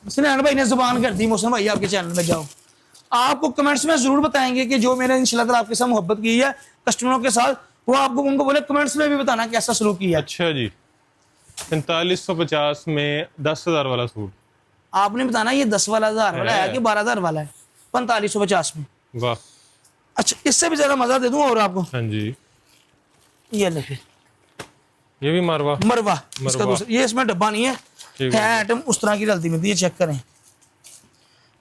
सैन भाई ने जुबान कर दी। मोहसिन भाई आपके चैनल में जाओ, आपको कमेंट्स में जरूर बताएंगे कि जो मैंने इंशाल्लाह आपके साथ मोहब्बत की है कस्टमरों के साथ, वो आपको उनको बोले कमेंट्स में भी बताना कैसा सलूक किया है। अच्छा जी। 4550 में 10,000 वाला सूट आपने बताना ये 10 वाला 1000 वाला है कि 12,000 वाला है। 4550 में। वाह। अच्छा इससे भी ज्यादा मजा दे दूं और आपको, हाँ जी, ये देखिए ये भी मरवा। मरवा इसका दूसरा, ये इसमें डब्बा नहीं है, ठीक है है। आइटम उस तरह की डलती मिलती है, चेक करें।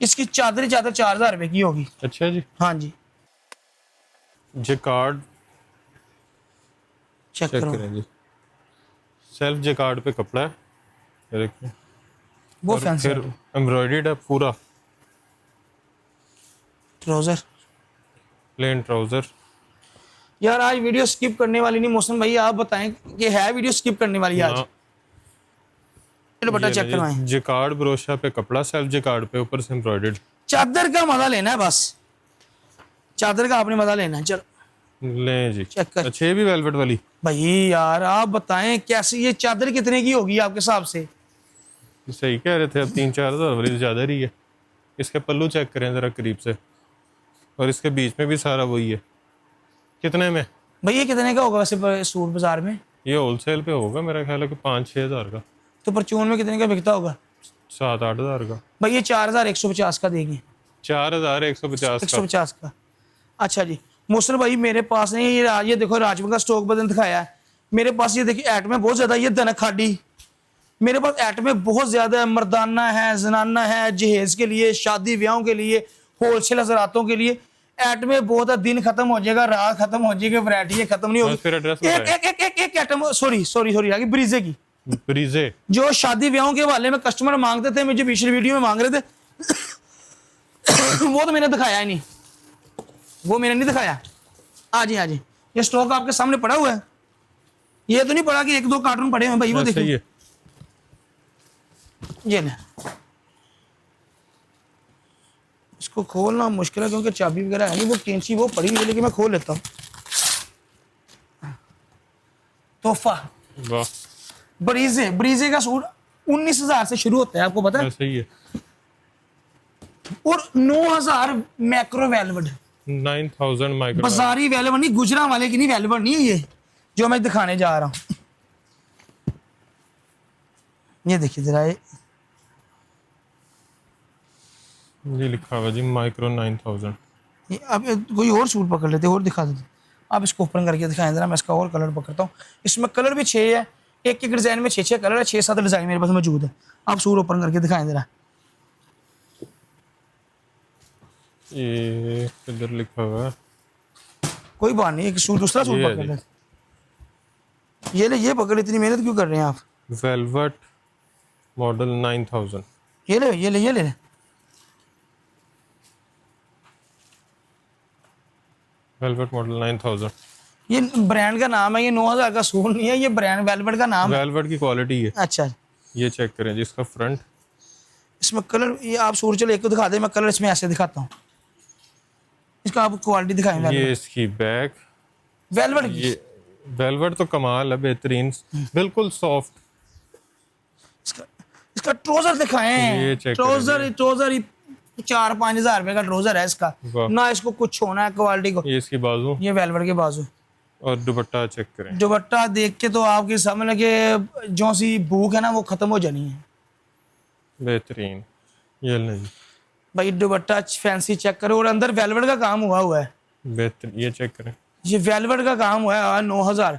इसकी चादर ही चादर 4000 रुपए की होगी। अच्छा जी। हाँ जी जेकार्ड चेक चेक करो, करें जी, सेल्फ जेकार्ड पे कपड़ा है, ये देखिए। वो और फैंसी फिर एम्ब्रॉयडर्ड है पूरा, ट्राउजर। Plane trouser. यार आज वीडियो स्किप करने वाली नहीं मौसम भाई, आप बताएं कि है वीडियो स्किप करने वाली आज। दुपट्टा चेक करवाएं, जेकार्ड ब्रोशा पे कपड़ा, सेल्फ जेकार्ड पे ऊपर से एम्ब्रॉयडर्ड। चादर का मजा लेना है बस, चादर का आपने मजा लेना है। चलो लें जी। चेक कर अच्छा ये भी वेलवेट वाली। भाई यार आप बताएं कैसी ये चादर कितने की होगी आपके हिसाब से? सही कह रहे थे, अब 3-4 हज़ार वाली तो ज्यादा रही है। इसके पल्लू चेक करें जरा करीब से, और इसके बीच में भी सारा वही है। कितने में भाई ये कितने का होगा वैसे सूट बाजार में? ये होलसेल पे होगा मेरा ख्याल है कि 5-6 हज़ार का। तो परचून में कितने का बिकता होगा? 7-8 हज़ार का। भाई ये 4150 का देंगे। 4,150 का। 150 का। अच्छा जी मोहसिन भाई मेरे पास नहीं ये देखो राजमा का स्टॉक बदन दिखाया है मेरे पास। ये देखिए एटमें बहुत ज्यादा, ये दन खाड़ी मेरे पास एटमें बहुत ज्यादा है, मर्दाना है, जनाना है, जहेज के लिए, शादी ब्याहों के लिए, होलसेल हजरातों के लिए एटमें बहुत है। दिन खत्म हो जाएगा, रात खत्म हो जाएगी, वैरायटी खत्म नहीं होगी। फिर एड्रेस एक एटम सॉरी आगे ब्रीजे की, ब्रीजे जो शादी ब्याहों के वाले में कस्टमर मांगते थे, मुझे पिछली वीडियो में मांग रहे थे वो तो मैंने दिखाया ही नहीं, वो मैंने नहीं दिखाया। हाँ जी ये स्टॉक आपके सामने पड़ा हुआ है, ये तो नहीं पड़ा कि 1-2 कार्टून पड़े हैं भाई, वो देखिए है। ये ले। इसको खोलना मुश्किल है क्योंकि चाबी वगैरह है नहीं, वो कैंची वो पड़ी हुई है, लेकिन मैं खोल लेता हूँ। तोहफा वाह, ब्रीजे का सूट 19,000 से शुरू होता है, आपको पता है? सही है। और 9,000 मैक्रो वेलवेट, 9,000 माइक्रो। बाजारी वेलवेट नहीं, गुजरा वाले की नहीं वेलवेट नहीं है ये जो मैं दिखाने जा रहा हूँ। ये देखिए जरा, ये लिखा हुआ जी माइक्रो 9,000। ये अब कोई और सूट पकड़ लेते और दिखा देते। आप इसको ओपन करके दिखाएं जरा, मैं इसका और कलर पकड़ता हूँ। इसमें कलर भी 6 है, एक एक डिजाइन में 6 कलर है, 6-7 डिजाइन मेरे पास मौजूद है। आप सूट ओपन करके दिखाएं जरा। ये इधर लिखा हुआ है, कोई बात नहीं, एक सूट दूसरा सूट ये है पकड़ ले। ये ले, ये पकड़, इतनी मेहनत क्यों कर रहे हैं आप? Velvet model 9,000। ये ले ये ले ये ले वेलवेट मॉडल 9,000। ये ब्रांड का नाम है, ये 9,000 का सूट नहीं है, ये ब्रांड वेलवेट का नाम है। वेलवेट की क्वालिटी है। अच्छा ये चेक करें जी, इसका फ्रंट। इसमें कलर, ये आप सूट चलो एक को दिखा दे, मैं कलर इसमें ऐसे दिखाता हूँ। इसका आप क्वालिटी दिखाएं। ये इसकी बैक, वेलवेट की, ये वेलवेट तो कमाल है, बेहतरीन, बिल्कुल सॉफ्ट। इसका ट्राउजर ये दिखाएं। चेक ट्राउजर 4-5 हजार रुपए का ट्राउजर है इसका वाह। ना, इसको कुछ होना है क्वालिटी को। ये इसकी बाजू ये वेलवेट के बाजू, और दुपट्टा चेक करें। दुपट्टा देख के तो आपके समझ लगे जो सी भूख है ना वो खत्म हो जानी है। बेहतरीन। ये नहीं भाई दुपट्टा फैंसी चेक करो, और अंदर वेलवेट का काम हुआ है। बेहतरीन, ये चेक करें। ये वेलवेट का काम हुआ है 9,000।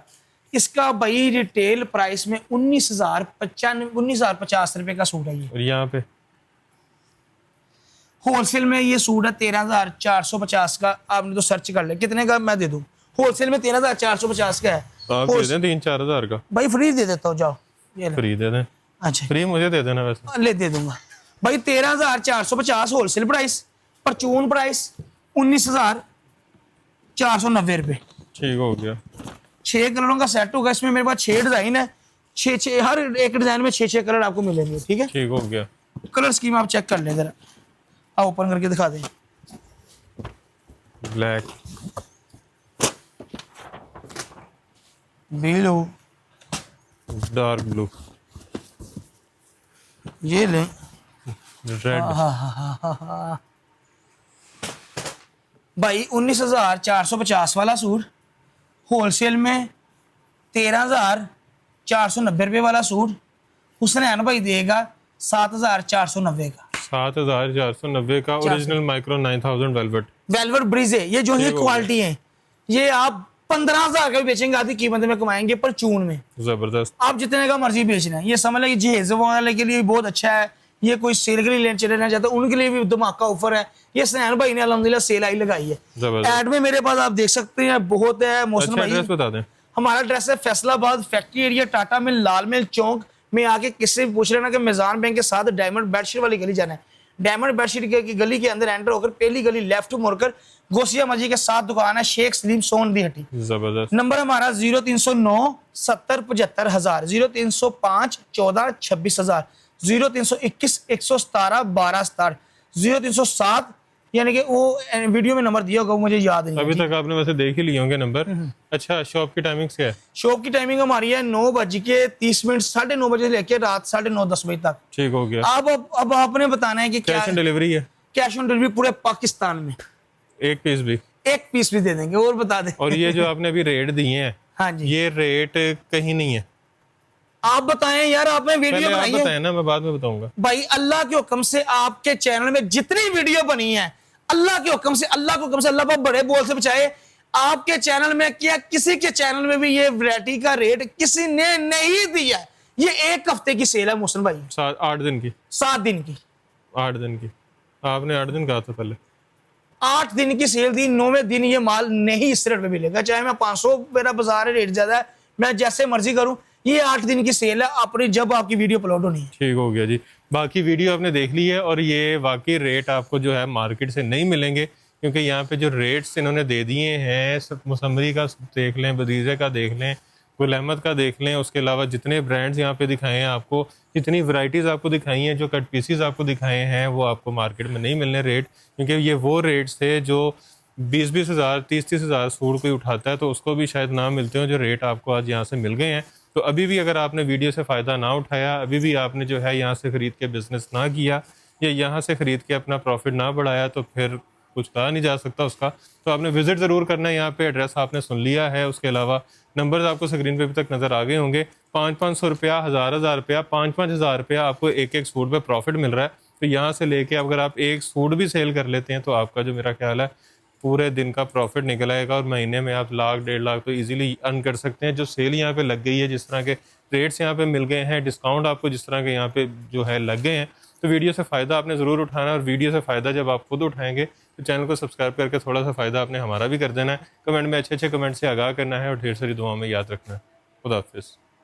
इसका भाई रिटेल प्राइस में 19,050 रुपए का सूट है ये। और यहाँ पे होलसेल में ये सूट है 13,450 का। आपने तो सर्च कर ले कितने का मैं दे दूं। होलसेल में 13,450 का है। तो आप दे दें 3-4 हज़ार का। भाई फ्री दे देता हूँ, जाओ ये ले। फ्री दे दें। अच्छा फ्री मुझे दे देना वैसे। ले दे दूंगा भाई। 13,450 होलसेल प्राइस, परचून प्राइस 19,490 रुपए। ठीक हो गया। 6 कलरों का सेट होगा इसमें। मेरे पास 6 डिजाइन है, 6 हर एक डिजाइन में 6 कलर आपको मिलेंगे। ठीक है, ठीक हो गया। कलर स्कीम आप चेक कर लें जरा। आप ओपन करके दिखा दें। ब्लैक, ब्लू, डार्क ब्लू, ये लें। रेड। भाई 19,450 वाला सूट, होलसेल में 13,490 रुपए वाला सूट हुसनैन भाई देगा 7,490 का। 7,490 का original micro 9000 velvet. Velvet bridge है ये। जो ये क्वालिटी है ये आप 15,000 का भी बेचेंगे, आधी कीमत में कमाएंगे परचून में। जबरदस्त। आप जितने का मर्जी बेचना है। ये समझ लें जहेज वाले के लिए बहुत अच्छा है। ये कोई सेल के लिए लेना चलना चाहता है उनके लिए भी धमाका ऑफर है। ये सनैन भाई ने अल्हम्दुलिल्लाह सेल आई लगाई है। ऐड में मेरे पास आप देख सकते हैं बहुत है। मौसम अच्छा, भाई एड्रेस बता दें। हमारा एड्रेस है फैसलाबाद फैक्ट्री एरिया, टाटा मिल, लाल मिल चौक में आके किससे भी पूछ लेना कि मिजान बैंक के साथ डायमंड बेडशीट वाली गली जाना है। डायमंड बेडशीट की गली के अंदर एंटर होकर पहली गली लेफ्ट मुड़कर गोसिया मस्जिद के साथ दुकान है, शेख सलीम सोन दी हट्टी। जबरदस्त। नंबर हमारा 0309 70 75,000, 0305 14 26,000, 0321 117 12 67, 0307 यानी कि वो वीडियो में नंबर दिया होगा मुझे याद नहीं। अभी तक आपने वैसे देख ही लिए होंगे नंबर। अच्छा, शॉप की टाइमिंग क्या है? शॉप की टाइमिंग हमारी है 9:30, 9:30 बजे से लेकर रात 9:30-10 बजे तक। ठीक हो गया। अब आपने बताना है कि क्या कैश ऑन डिलीवरी है? कैश ऑन डिलीवरी पूरे पाकिस्तान में। एक पीस भी? एक पीस भी दे देंगे। और बता दें। और ये जो आपने अभी रेट दिए हैं, हाँ जी, ये रेट कहीं नहीं है। आप बताएं यार, आपने वीडियो पहले आप बनाई है बताएं ना, मैं बाद में बताऊंगा। भाई। अल्लाह के हुक्म से आपके चैनल में जितनी वीडियो बनी है, अल्लाह के हुक्म से, अल्लाह के हुक्म से, अल्लाह को बड़े बोल से बचाए, आपके चैनल में क्या किसी के चैनल में भी ये वैरायटी का रेट किसी ने नहीं दिया। ये 1 हफ्ते की सेल है मोहसिन भाई। 8 दिन की? 7 दिन की। 8 दिन की? आपने 8 दिन कहा था पहले। 8 दिन की सेल थी। 9वें दिन ये माल नहीं इस रेट पे मिलेगा। चाहे मैं 500 मेरा बाजार है, रेट ज्यादा है, मैं जैसे मर्जी करूं। ये 8 दिन की सेल है अपनी, जब आपकी वीडियो अपलोड होनी है। ठीक हो गया जी। बाकी वीडियो आपने देख ली है और ये वाकई रेट आपको जो है मार्केट से नहीं मिलेंगे, क्योंकि यहाँ पे जो रेट्स इन्होंने दे दिए हैं, मुसम्मरी का देख लें, बदीजे का देख लें, गुल अहमद का देख लें, उसके अलावा जितने ब्रांड्स यहाँ पे दिखाए हैं आपको, जितनी वैरायटीज़ आपको दिखाई हैं, जो कट पीसीज आपको दिखाए हैं, वो आपको मार्केट में नहीं मिलने रेट। क्योंकि ये वो रेट्स थे जो 20-20 हज़ार 30-30 हज़ार सूट कोई उठाता है तो उसको भी शायद ना मिलते हो, जो रेट आपको आज यहाँ से मिल गए हैं। तो अभी भी अगर आपने वीडियो से फ़ायदा ना उठाया, अभी भी आपने जो है यहाँ से ख़रीद के बिज़नेस ना किया या यहाँ से ख़रीद के अपना प्रॉफिट ना बढ़ाया, तो फिर कुछ कहा नहीं जा सकता उसका। तो आपने विज़िट ज़रूर करना है यहाँ पे। एड्रेस आपने सुन लिया है, उसके अलावा नंबर्स आपको स्क्रीन पे अभी तक नज़र आ गए होंगे। 500-500 रुपया, 1000-1000 रुपया, 5-5 हज़ार रुपया आपको एक सूट पे प्रॉफिट मिल रहा है। तो यहाँ से लेके अगर आप एक सूट भी सेल कर लेते हैं तो आपका जो मेरा ख्याल है पूरे दिन का प्रॉफिट निकल आएगा और महीने में आप 1,00,000-1.5 लाख तो इजीली अर्न कर सकते हैं। जो सेल यहाँ पे लग गई है, जिस तरह के रेट्स यहाँ पे मिल गए हैं, डिस्काउंट आपको जिस तरह के यहाँ पे जो है लग गए हैं, तो वीडियो से फ़ायदा आपने ज़रूर उठाना है। और वीडियो से फ़ायदा जब आप खुद उठाएंगे तो चैनल को सब्सक्राइब करके थोड़ा सा फ़ायदा आपने हमारा भी कर देना है। कमेंट में अच्छे अच्छे कमेंट से आगाह करना है और ढेर सारी दुआओं में याद रखना है। खुदा हाफिज़।